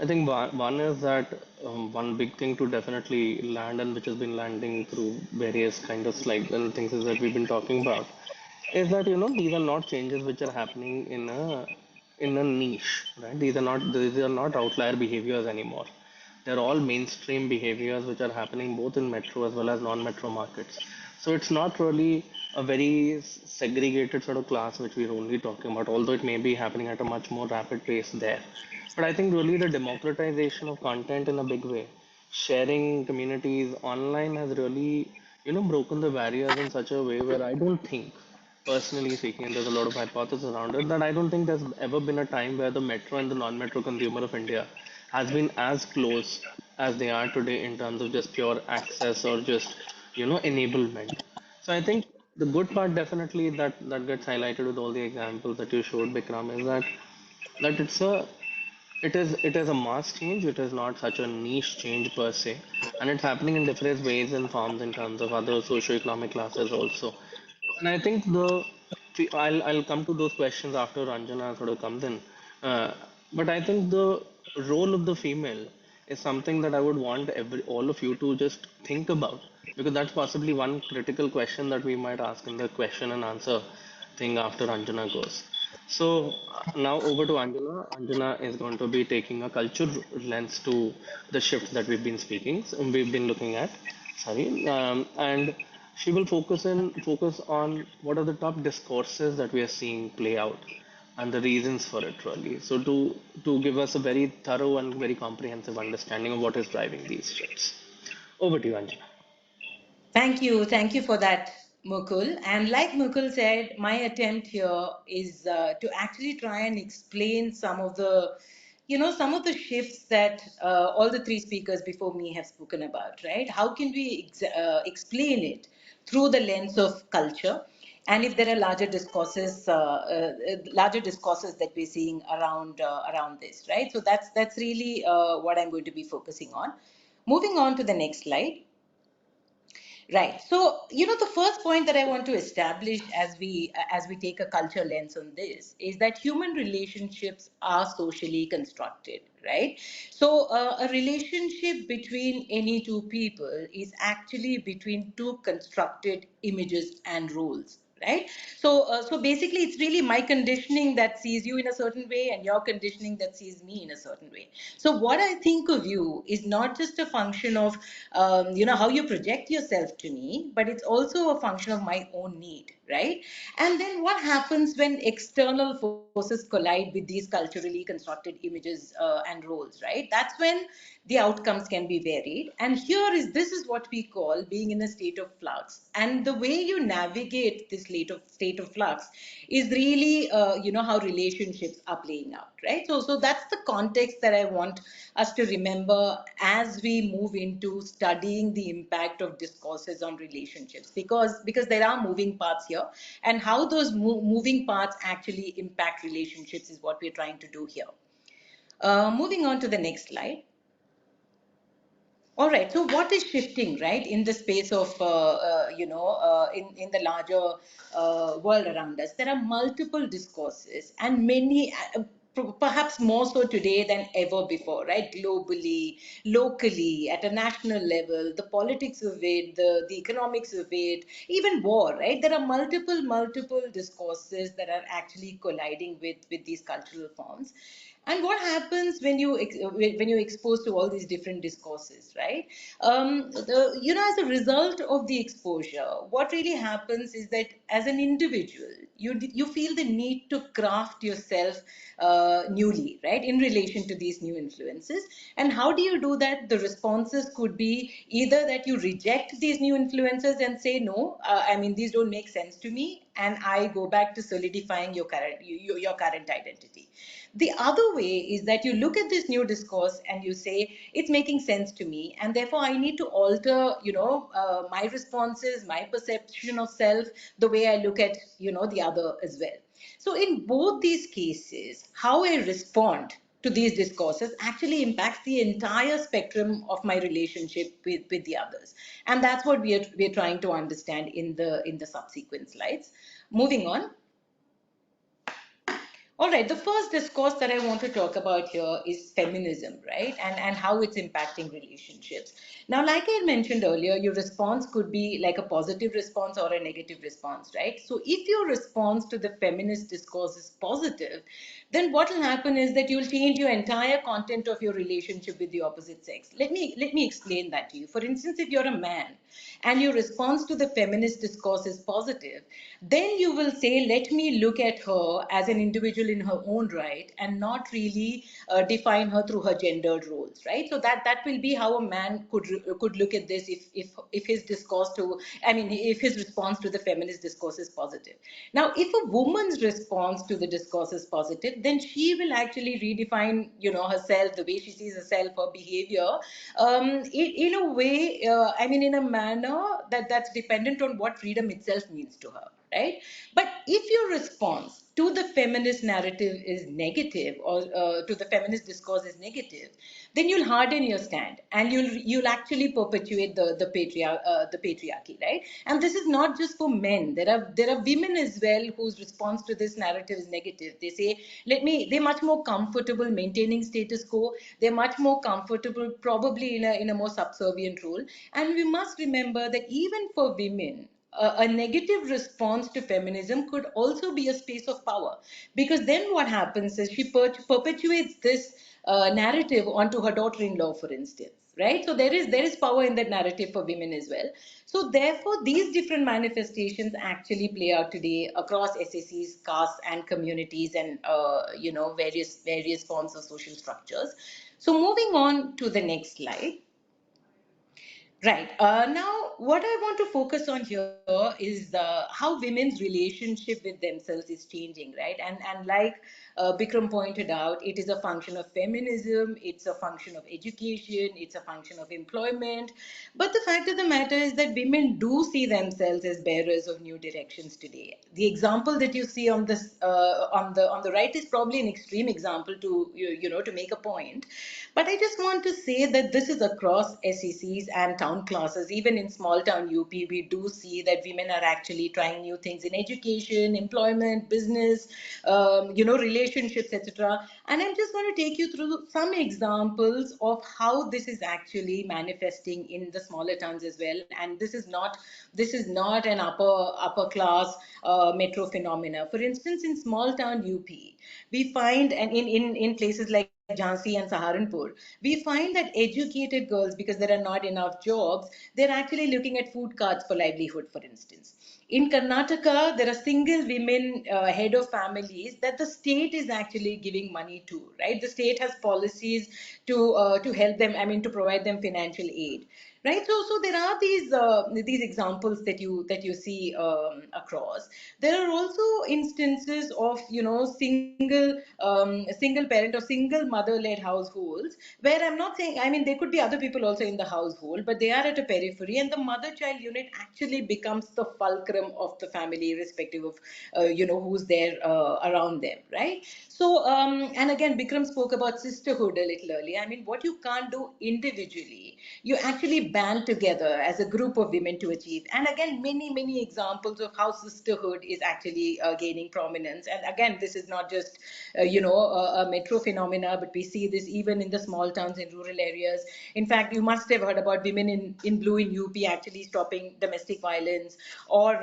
S1: I think one is that one big thing to definitely land, and which has been landing through various kind of slides and things is that we've been talking about, is that these are not changes which are happening in a niche, right? These are not outlier behaviors anymore. They're all mainstream behaviors which are happening both in metro as well as non-metro markets. So it's not really a very segregated sort of class which we're only talking about, although it may be happening at a much more rapid pace there. But I think really the democratization of content in a big way, sharing communities online has really broken the barriers in such a way where I don't think, personally speaking, and there's a lot of hypothesis around it, that I don't think there's ever been a time where the metro and the non-metro consumer of India has been as close as they are today in terms of just pure access or just enablement. So I think the good part definitely that gets highlighted with all the examples that you showed, Bikram, is that it is a mass change. It is not such a niche change per se, and it's happening in different ways and forms in terms of other socioeconomic classes also. And I think I'll come to those questions after Ranjana sort of comes in. Uh, but I think the role of the female is something that I would want all of you to just think about, because that's possibly one critical question that we might ask in the question and answer thing after Ranjana goes. So now over to Anjana. Anjana is going to be taking a culture lens to the shift that we've been looking at. Sorry, and she will focus on what are the top discourses that we are seeing play out and the reasons for it really. So to give us a very thorough and very comprehensive understanding of what is driving these shifts. Over to you, Anjana.
S5: Thank you for that, Mukul. And like Mukul said, my attempt here is to actually try and explain some of the shifts that all the three speakers before me have spoken about, right? How can we explain it through the lens of culture? And if there are larger discourses that we're seeing around this, right? So that's really what I'm going to be focusing on. Moving on to the next slide. Right. So, the first point that I want to establish as we take a culture lens on this is that human relationships are socially constructed, right? So, a relationship between any two people is actually between two constructed images and roles. Right. So basically, it's really my conditioning that sees you in a certain way, and your conditioning that sees me in a certain way. So what I think of you is not just a function of how you project yourself to me, but it's also a function of my own need, right? And then what happens when external forces collide with these culturally constructed images and roles, right? That's when the outcomes can be varied. And this is what we call being in a state of flux. And the way you navigate this state of flux is really how relationships are playing out, right? So that's the context that I want us to remember as we move into studying the impact of discourses on relationships, because there are moving parts here, and how those moving parts actually impact relationships is what we're trying to do here. Moving on to the next slide. All right. So what is shifting, right, in the space of, in the larger world around us? There are multiple discourses and many, perhaps more so today than ever before, right? Globally, locally, at a national level, the politics of it, the economics of it, even war, right? There are multiple discourses that are actually colliding with these cultural forms. And what happens when when you're exposed to all these different discourses, right? As a result of the exposure, what really happens is that as an individual, you feel the need to craft yourself newly, right, in relation to these new influences. And how do you do that? The responses could be either that you reject these new influences and say no, I mean, these don't make sense to me, and I go back to solidifying your current identity. The other way is that you look at this new discourse and you say it's making sense to me, and therefore I need to alter, my responses, my perception of self, the way I look at, the other as well. So in both these cases, how I respond to these discourses actually impacts the entire spectrum of my relationship with the others, and that's what we're trying to understand in the subsequent slides. Moving on. All right, the first discourse that I want to talk about here is feminism, right? And how it's impacting relationships. Now, like I mentioned earlier, your response could be like a positive response or a negative response, right? So if your response to the feminist discourse is positive, then what will happen is that you'll change your entire content of your relationship with the opposite sex. Let me explain that to you. For instance, if you're a man and your response to the feminist discourse is positive, then you will say, let me look at her as an individual in her own right and not really define her through her gendered roles, right? So that will be how a man could look at this if his discourse to, I mean, if his response to the feminist discourse is positive. Now, if a woman's response to the discourse is positive, then she will actually redefine, herself, the way she sees herself, her behavior, in a way, I mean, in a manner that's dependent on what freedom itself means to her, right? But if your response to the feminist narrative is negative, or to the feminist discourse is negative, then you'll harden your stand and you'll actually perpetuate the patriarchy, right? And this is not just for men. There are women as well whose response to this narrative is negative. They say, they're much more comfortable maintaining status quo. They're much more comfortable probably in a more subservient role. And we must remember that even for women, a negative response to feminism could also be a space of power, because then what happens is she perpetuates this narrative onto her daughter-in-law, for instance, right? So there is power in that narrative for women as well. So therefore these different manifestations actually play out today across SACs, castes and communities, and various forms of social structures. So moving on to the next slide. Right. Now, what I want to focus on here is how women's relationship with themselves is changing, right? And like Bikram pointed out, it is a function of feminism, it's a function of education, it's a function of employment. But the fact of the matter is that women do see themselves as bearers of new directions today. The example that you see on this on the right is probably an extreme example to make a point. But I just want to say that this is across SECs and town classes. Even in small town UP, we do see that women are actually trying new things in education, employment, business, relationships, etc. And I'm just going to take you through some examples of how this is actually manifesting in the smaller towns as well. And this is not an upper class metro phenomena. For instance, in small town UP, we find, and in places like Jhansi and Saharanpur, we find that educated girls, because there are not enough jobs, they're actually looking at food carts for livelihood, for instance. In Karnataka, there are single women head of families that the state is actually giving money to, right? The state has policies to help them, I mean, to provide them financial aid, right? So there are these examples that you see across. There are also instances of single parent or single mother led households, where I'm not saying, I mean, there could be other people also in the household, but they are at a periphery, and the mother child unit actually becomes the fulcrum of the family, irrespective of who's there around them, right? So and again, Bikram spoke about sisterhood a little earlier. I mean, what you can't do individually, you actually band together as a group of women to achieve. And again, many examples of how sisterhood is actually gaining prominence. And again, this is not just a metro phenomena, but we see this even in the small towns in rural areas. In fact, you must have heard about women in blue in UP actually stopping domestic violence, or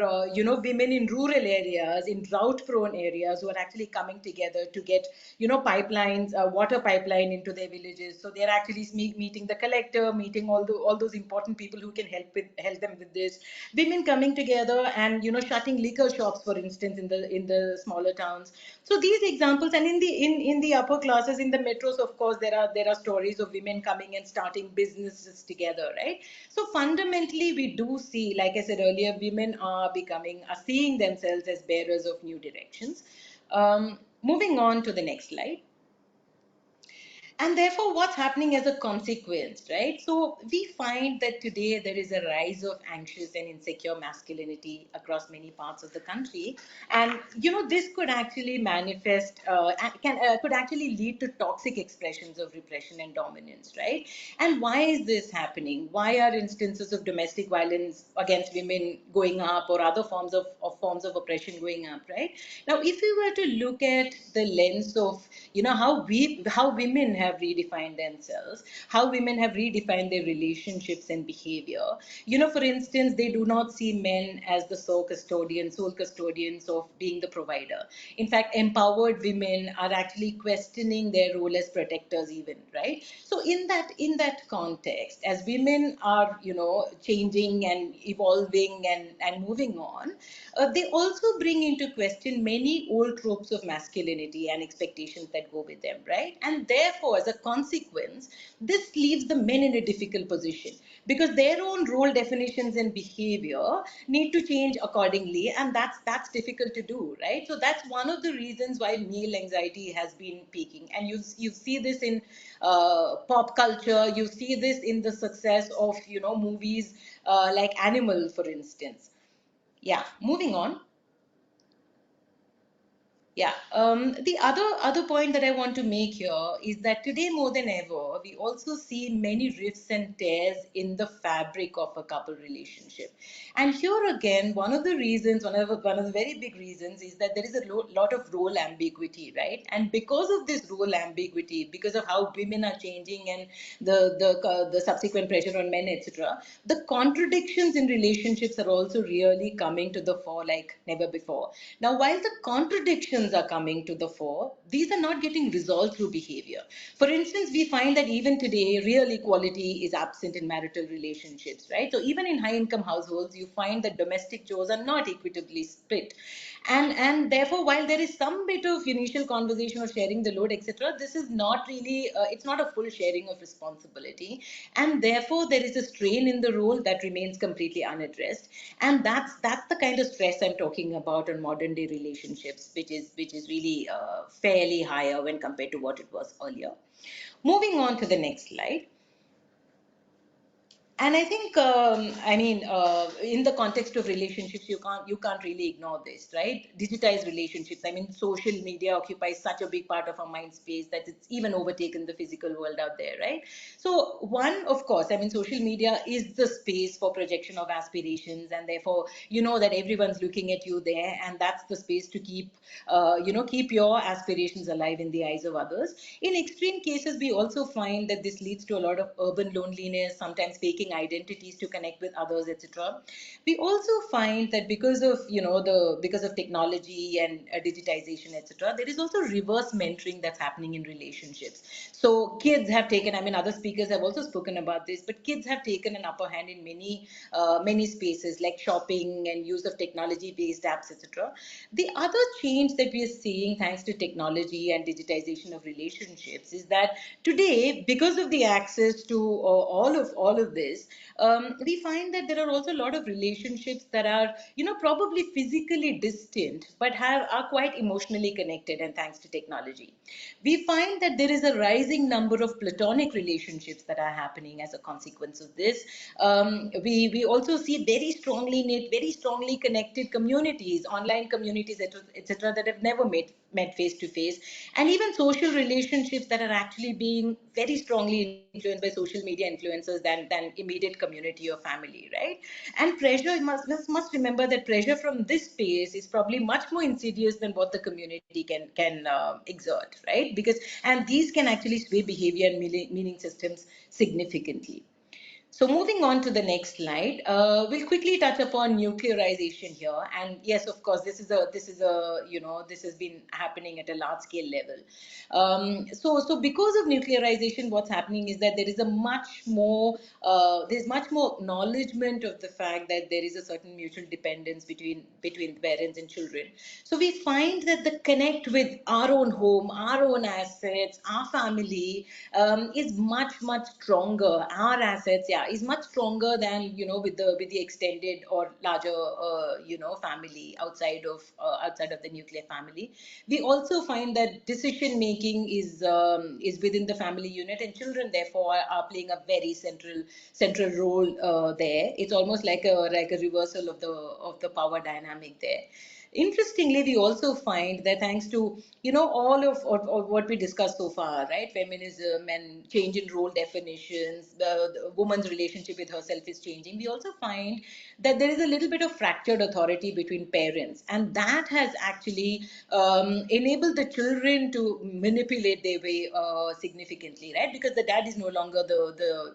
S5: women in rural areas, in drought prone areas, who are actually coming together to get pipelines, water pipeline into their villages. So they're actually meeting the collector, meeting all those important people who can help them with this. Women coming together and shutting liquor shops, for instance, in the smaller towns. So these examples, and in the upper classes, in the metros, of course, there are stories of women coming and starting businesses together, right? So fundamentally, we do see, like I said earlier, women are seeing themselves as bearers of new directions. Moving on to the next slide. And therefore, what's happening as a consequence, right? So we find that today there is a rise of anxious and insecure masculinity across many parts of the country. And this could actually manifest, could actually lead to toxic expressions of repression and dominance, right? And why is this happening? Why are instances of domestic violence against women going up, or other forms of oppression going up, right? Now, if we were to look at the lens of how women have redefined themselves, how women have redefined their relationships and behavior. For instance, they do not see men as the sole custodians of being the provider. In fact, empowered women are actually questioning their role as protectors even, right? So in that context, as women are changing and evolving and moving on, they also bring into question many old tropes of masculinity and expectations that go with them, right? And therefore, as a consequence, this leaves the men in a difficult position, because their own role definitions and behavior need to change accordingly, and that's difficult to do, right? So that's one of the reasons why male anxiety has been peaking, and you see this in pop culture. You see this in the success of movies like Animal, for instance. Yeah, moving on. Yeah. The other point that I want to make here is that today more than ever, we also see many rifts and tears in the fabric of a couple relationship. And here again, one of the very big reasons is that there is a lot of role ambiguity, right? And because of this role ambiguity, because of how women are changing and the subsequent pressure on men, etc., the contradictions in relationships are also really coming to the fore like never before. Now, while the contradictions are coming to the fore, these are not getting resolved through behavior. For instance, we find that even today, real equality is absent in marital relationships, right? So even in high income households, you find that domestic chores are not equitably split. And therefore, while there is some bit of initial conversation or sharing the load, etc., this is not really, it's not a full sharing of responsibility. And therefore, there is a strain in the role that remains completely unaddressed. And that's the kind of stress I'm talking about on modern day relationships, which is really fairly higher when compared to what it was earlier. Moving on to the next slide. And I think, in the context of relationships, you can't really ignore this, right? Digitized relationships. I mean, social media occupies such a big part of our mind space that it's even overtaken the physical world out there, right? So one, of course, I mean, social media is the space for projection of aspirations, and therefore, that everyone's looking at you there, and that's the space to keep your aspirations alive in the eyes of others. In extreme cases, we also find that this leads to a lot of urban loneliness, sometimes faking identities to connect with others, etc. We also find that because of technology and digitization, etc., there is also reverse mentoring that's happening in relationships. So kids have taken, I mean, other speakers have also spoken about this, but kids have taken an upper hand in many spaces like shopping and use of technology based apps, etc. The other change that we are seeing thanks to technology and digitization of relationships is that today, because of the access to all of this, we find that there are also a lot of relationships that are probably physically distant but are quite emotionally connected, and thanks to technology. We find that there is a rising number of platonic relationships that are happening as a consequence of this. We also see very strongly knit, very strongly connected communities, online communities, etc., that have never met face to face, and even social relationships that are actually being very strongly influenced by social media influencers than immediate community or family, right? And pressure, must remember that pressure from this space is probably much more insidious than what the community can exert, right? Because and these can actually sway behavior and meaning systems significantly. So moving on to the next slide, we'll quickly touch upon nuclearization here. And yes, of course, this has been happening at a large scale level. So because of nuclearization, what's happening is that there is a there's much more acknowledgement of the fact that there is a certain mutual dependence between parents and children. So we find that the connect with our own home, our own assets, our family is much stronger. Our assets, yeah, is much stronger than with the extended or larger family outside of the nuclear family. We also find that decision making is within the family unit, and children therefore are playing a very central role there. It's almost like a reversal of the power dynamic there. Interestingly, we also find that thanks to all of what we discussed so far, right? Feminism and change in role definitions, the woman's relationship with herself is changing. We also find that there is a little bit of fractured authority between parents, and that has actually enabled the children to manipulate their way significantly, right? Because the dad is no longer the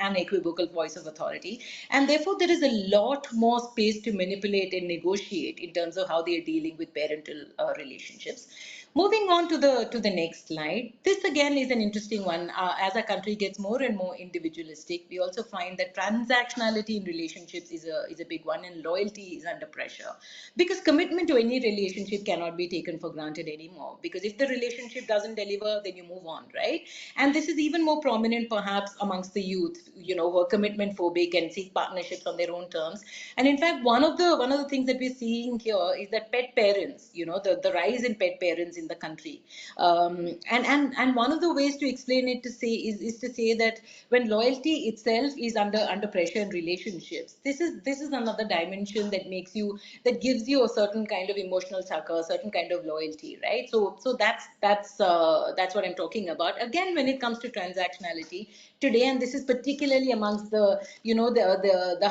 S5: unequivocal voice of authority, and therefore there is a lot more space to manipulate and negotiate in terms of how they are dealing with parental relationships. Moving on to the next slide, this again is an interesting one. As our country gets more and more individualistic, we also find that transactionality in relationships is a big one, and loyalty is under pressure, because commitment to any relationship cannot be taken for granted anymore. Because if the relationship doesn't deliver, then you move on, right? And this is even more prominent perhaps amongst the youth, who are commitment phobic and seek partnerships on their own terms. And in fact, one of the things that we're seeing here is that pet parents, the rise in pet parents in the country. And one of the ways to explain it is to say that when loyalty itself is under pressure in relationships, this is another dimension that gives you a certain kind of emotional succor, a certain kind of loyalty, right? So that's what I'm talking about. Again, when it comes to transactionality today, and this is particularly amongst the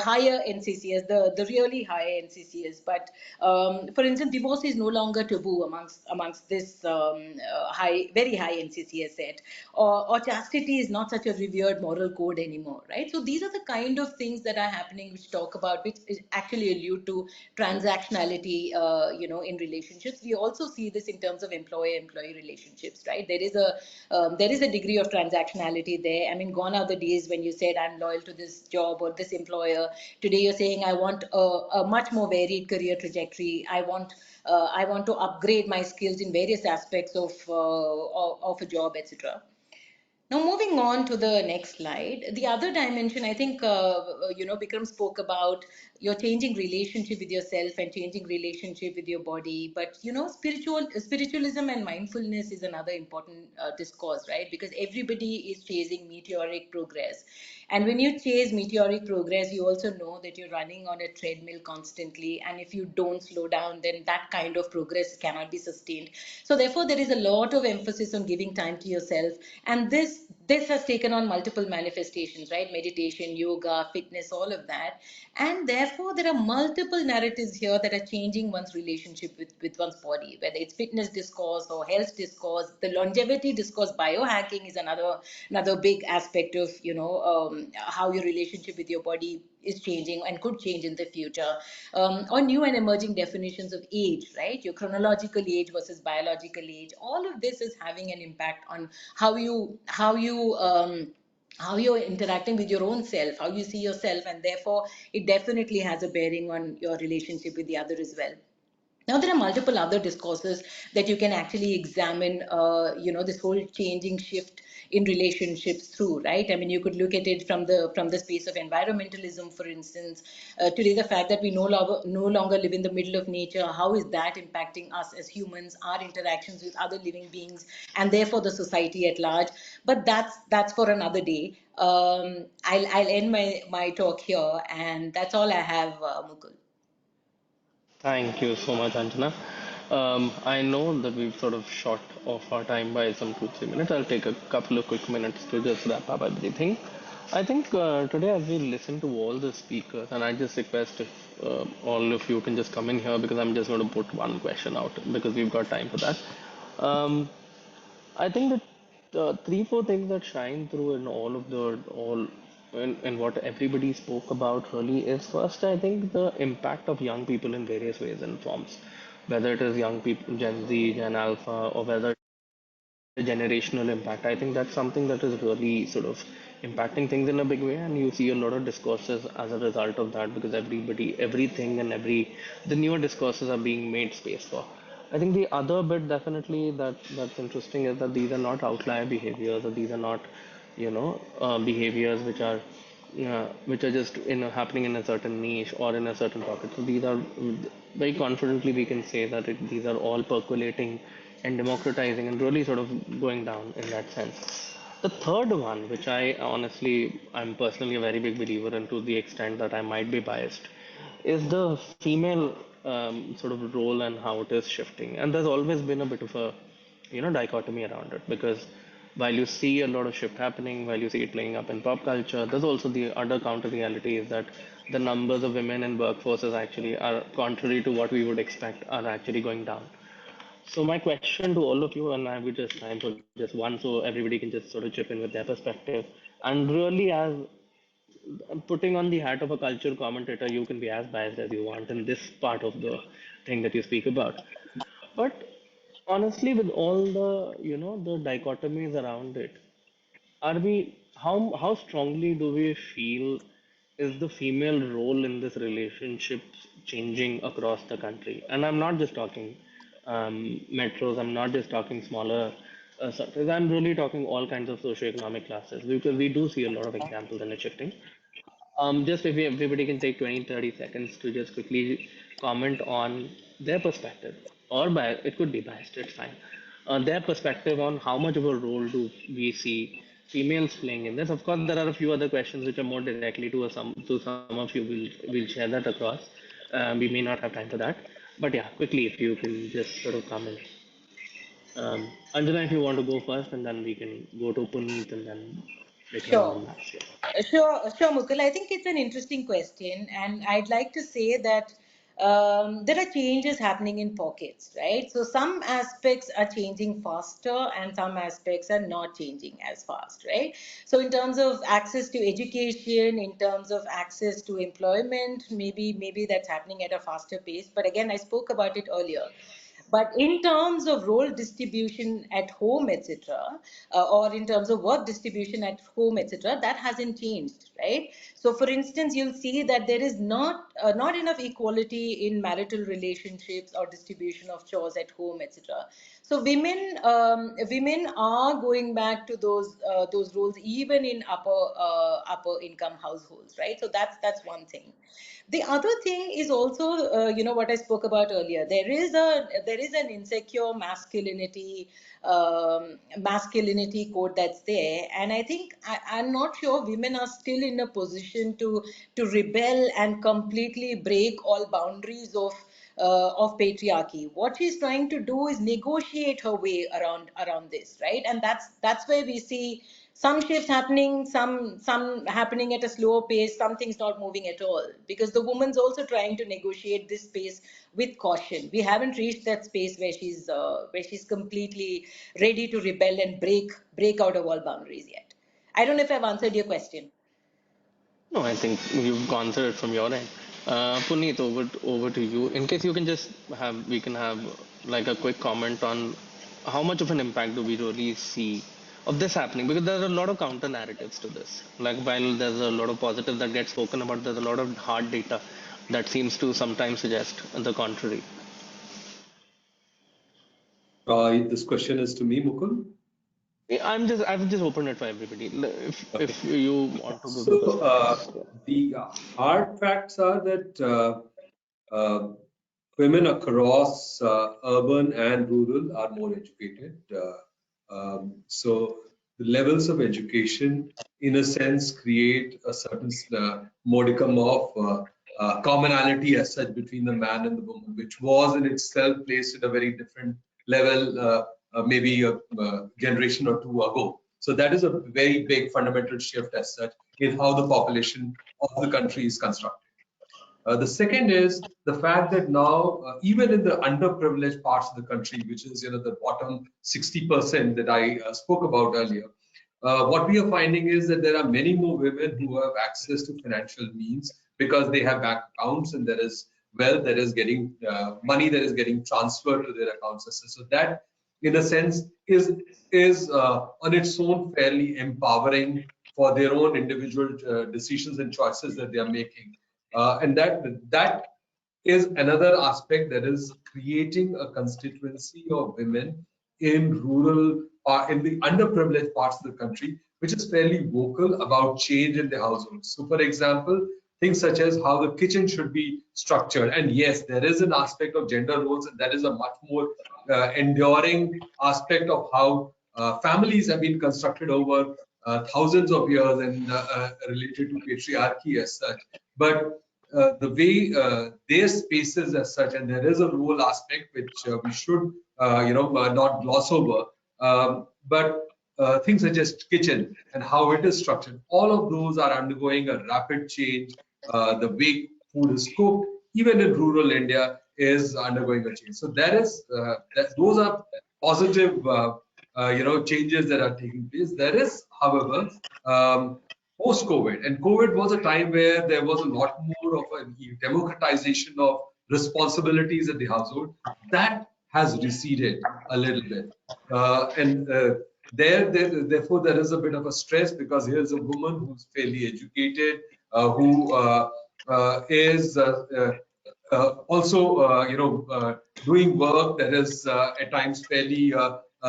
S5: higher NCCS, the really higher NCCS. But for instance, divorce is no longer taboo amongst this very high NCCS set, or chastity is not such a revered moral code anymore, right? So these are the kind of things that are happening, which actually allude to transactionality, in relationships. We also see this in terms of employer-employee relationships, right? There is a degree of transactionality there. I mean, gone are the days when you said I'm loyal to this job or this employer. Today you're saying I want a much more varied career trajectory. I want to upgrade my skills in various aspects of a job, etc. Now, moving on to the next slide, the other dimension, I think, Bikram spoke about your changing relationship with yourself and changing relationship with your body. But, spiritualism and mindfulness is another important discourse, right? Because everybody is chasing meteoric progress. And when you chase meteoric progress, you also know that you're running on a treadmill constantly. And if you don't slow down, then that kind of progress cannot be sustained. So therefore, there is a lot of emphasis on giving time to yourself. And this has taken on multiple manifestations, right? Meditation, yoga, fitness, all of that. And therefore, there are multiple narratives here that are changing one's relationship with one's body, whether it's fitness discourse or health discourse. The longevity discourse, biohacking is another big aspect of how your relationship with your body is changing and could change in the future. Or new and emerging definitions of age, right? Your chronological age versus biological age. All of this is having an impact on how you're interacting with your own self, how you see yourself, and therefore it definitely has a bearing on your relationship with the other as well. Now, there are multiple other discourses that you can actually examine, this whole changing shift in relationships through, right? I mean, you could look at it from the space of environmentalism, for instance. Today, the fact that we no longer live in the middle of nature, how is that impacting us as humans, our interactions with other living beings, and therefore the society at large? But that's for another day. I'll end my talk here, and that's all I have, Mukul.
S1: Thank you so much, Anjana. I know that we've sort of shot off our time by some 2-3 minutes. I'll take a couple of quick minutes to just wrap up everything. I think today, as we listen to all the speakers, and I just request if all of you can just come in here because I'm just going to put one question out because we've got time for that. Um, I think that 3-4 things that shine through in all of the all in what everybody spoke about really is first, I think the impact of young people in various ways and forms, whether it is young people, Gen Z, Gen Alpha, or whether the generational impact. I think that's something that is really sort of impacting things in a big way, and you see a lot of discourses as a result of that because everything, and the newer discourses are being made space for. I think the other bit definitely that's interesting is that these are not outlier behaviors, or these are not, behaviors which are just happening in a certain niche or in a certain pocket. So these are very confidently we can say that these are all percolating and democratizing and really sort of going down in that sense. The third one, which I'm personally a very big believer in to the extent that I might be biased, is the female sort of role and how it is shifting. And there's always been a bit of a dichotomy around it because while you see a lot of shift happening, while you see it playing up in pop culture, there's also the other counter reality is that the numbers of women in workforces actually are contrary to what we would expect are actually going down. So my question to all of you, and I will just time for just one, so everybody can just sort of chip in with their perspective. And really, as putting on the hat of a culture commentator, you can be as biased as you want in this part of the thing that you speak about. But honestly, with all the the dichotomies around it, are we how strongly do we feel is the female role in this relationship changing across the country? And I'm not just talking metros. I'm not just talking smaller sectors. I'm really talking all kinds of socioeconomic classes because we do see a lot of examples in it shifting. Just if everybody can take 20, 30 seconds to just quickly comment on their perspective, or it could be biased, it's fine. Their perspective on how much of a role do we see females playing in this. Of course, there are a few other questions which are more directly to some of you. We'll share that across. We may not have time for that, but yeah, quickly if you can just sort of comment. Anjana, if you want to go first, and then we can go to Puneet and then Bikram and
S5: Sure.
S1: then last. Yeah.
S5: Sure, Mukul. I think it's an interesting question, and I'd like to say that there are changes happening in pockets, right? So some aspects are changing faster, and some aspects are not changing as fast, right? So in terms of access to education, in terms of access to employment, maybe that's happening at a faster pace. But again, I spoke about it earlier. But in terms of role distribution at home, etc., or in terms of work distribution at home, etc., that hasn't changed, right? So, for instance, you'll see that there is not enough equality in marital relationships or distribution of chores at home, etc. So, women are going back to those roles even in upper income households, right? So that's one thing. The other thing is also what I spoke about earlier. There is an insecure masculinity code that's there, and I think I'm not sure women are still in a position to rebel and completely break all boundaries of patriarchy. What she's trying to do is negotiate her way around this, right? And that's where we see some shifts happening, some happening at a slower pace, some things not moving at all, because the woman's also trying to negotiate this space with caution. We haven't reached that space where she's completely ready to rebel and break out of all boundaries yet. I don't know if I've answered your question.
S1: No, I think you've answered it from your end. Puneet, over to you. In case you can just we can have like a quick comment on how much of an impact do we really see of this happening? Because there are a lot of counter narratives to this. Like while there's a lot of positive that gets spoken about, there's a lot of hard data that seems to sometimes suggest the contrary.
S2: This question is to me, Mukul.
S1: I've just opened it for everybody.
S2: Okay.
S1: If you want to give the
S2: So
S1: perspective.
S2: the hard facts are that women across urban and rural are more educated. So the levels of education, in a sense, create a certain modicum of commonality as such between the man and the woman, which was in itself placed at a very different level, maybe a generation or two ago. So that is a very big fundamental shift as such in how the population of the country is constructed. The second is the fact that now, even in the underprivileged parts of the country, which is the bottom 60% that I spoke about earlier, what we are finding is that there are many more women who have access to financial means because they have bank accounts and there is wealth that is getting money that is getting transferred to their accounts. So that, in a sense, is on its own fairly empowering for their own individual decisions and choices that they are making. And that is another aspect that is creating a constituency of women in rural, in the underprivileged parts of the country, which is fairly vocal about change in the households. So, for example, things such as how the kitchen should be structured. And yes, there is an aspect of gender roles, and that is a much more enduring aspect of how families have been constructed over thousands of years and related to patriarchy as such. But the way their spaces as such, and there is a role aspect which we should, not gloss over. But things such as kitchen and how it is structured, all of those are undergoing a rapid change. The way food is cooked, even in rural India, is undergoing a change. So those are positive, changes that are taking place. There is, however, post-COVID, and COVID was a time where there was a lot more of a democratization of responsibilities in the household. That has receded a little bit, therefore there is a bit of a stress because here's a woman who's fairly educated, who is also, doing work that is at times fairly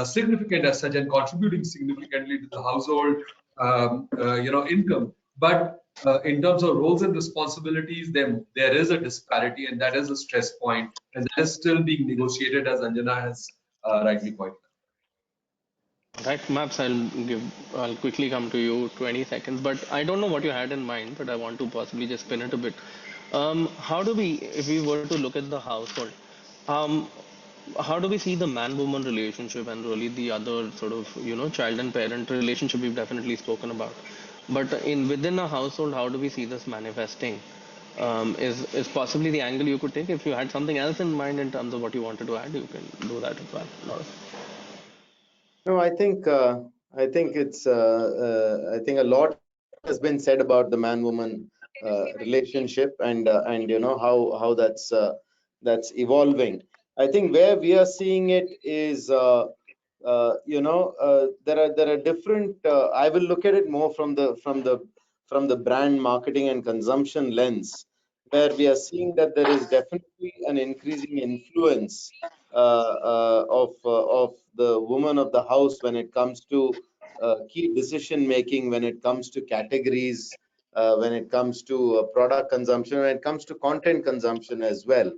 S2: significant as such and contributing significantly to the household, income. But in terms of roles and responsibilities, there is a disparity, and that is a stress point, and that is still being negotiated, as Anjana has rightly pointed out.
S1: Right, Maps, I'll quickly come to you, 20 seconds, but I don't know what you had in mind, but I want to possibly just spin it a bit. How do we, if we were to look at the household, um, how do we see the man-woman relationship and really the other sort of, child and parent relationship we've definitely spoken about. But within a household, how do we see this manifesting? Is possibly the angle you could take. If you had something else in mind in terms of what you wanted to add, you can do that as well.
S3: No, I think a lot has been said about the man-woman relationship and how that's evolving. I think where we are seeing it is there are different. I will look at it more from the brand marketing and consumption lens, where we are seeing that there is definitely an increasing influence of the woman of the house when it comes to key decision making, when it comes to categories, when it comes to product consumption, when it comes to content consumption as well.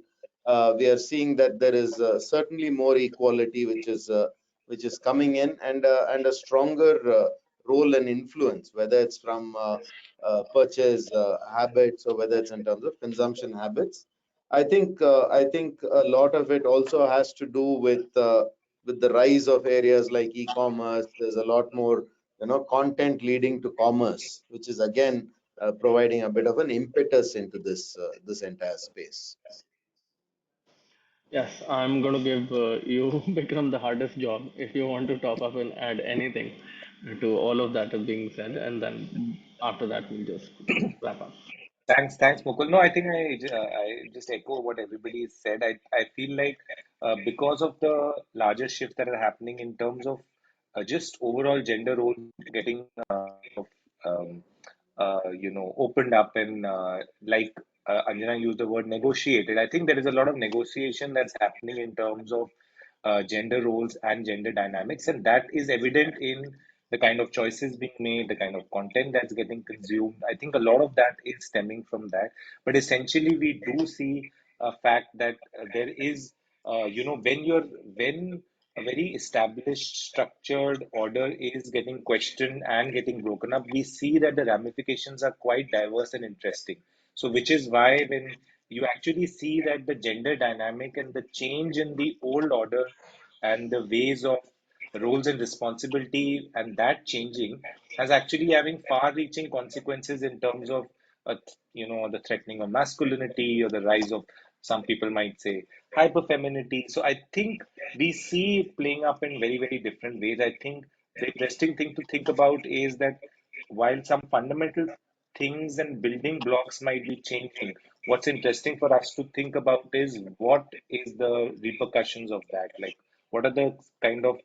S3: We are seeing that there is certainly more equality, which is coming in, and a stronger role and influence, whether it's from purchase habits or whether it's in terms of consumption habits. I think a lot of it also has to do with the rise of areas like e-commerce. There's a lot more content leading to commerce, which is again providing a bit of an impetus into this entire space.
S1: Yes, I'm going to give you, Bikram, the hardest job if you want to top up and add anything to all of that is being said, and then after that, we'll just wrap up.
S4: Thanks, Mukul. No, I think I just echo what everybody said. I feel like because of the larger shift that are happening in terms of just overall gender role getting um, opened up and like Anjana used the word negotiated. I think there is a lot of negotiation that's happening in terms of gender roles and gender dynamics, and that is evident in the kind of choices being made, the kind of content that's getting consumed. I think a lot of that is stemming from that. But essentially, we do see a fact that there is, when a very established, structured order is getting questioned and getting broken up, we see that the ramifications are quite diverse and interesting. So, which is why when you actually see that the gender dynamic and the change in the old order and the ways of roles and responsibility and that changing as actually having far-reaching consequences in terms of the threatening of masculinity or the rise of some people might say hyperfemininity. So I think we see it playing up in very, very different ways. I think the interesting thing to think about is that while some fundamental things and building blocks might be changing, what's interesting for us to think about is what is the repercussions of that? Like, what are the kind of,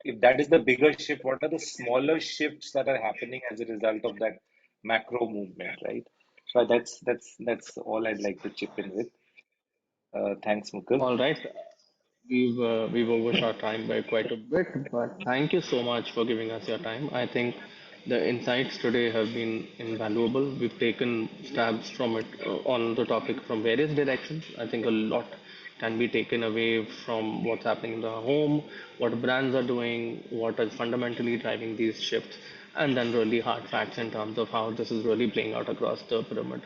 S4: if that is the bigger shift, what are the smaller shifts that are happening as a result of that macro movement, right? So that's all I'd like to chip in with. Thanks, Mukul.
S1: All right. We've overshot time by quite a bit, but thank you so much for giving us your time. I think the insights today have been invaluable. We've taken stabs from it on the topic from various directions. I think a lot can be taken away from what's happening in the home, what brands are doing, what is fundamentally driving these shifts, and then really hard facts in terms of how this is really playing out across the pyramid.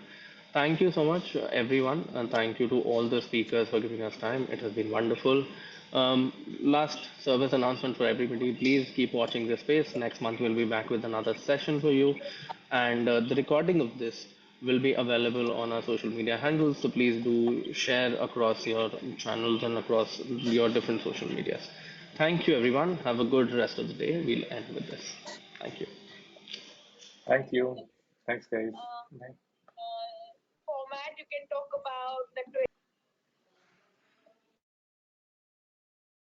S1: Thank you so much, everyone, and thank you to all the speakers for giving us time. It has been wonderful. Last service announcement for everybody, please keep watching this space. Next month, we'll be back with another session for you. And the recording of this will be available on our social media handles. So please do share across your channels and across your different social medias. Thank you, everyone. Have a good rest of the day. We'll end with this. Thank you.
S4: Thank you. Thanks, guys. Bye.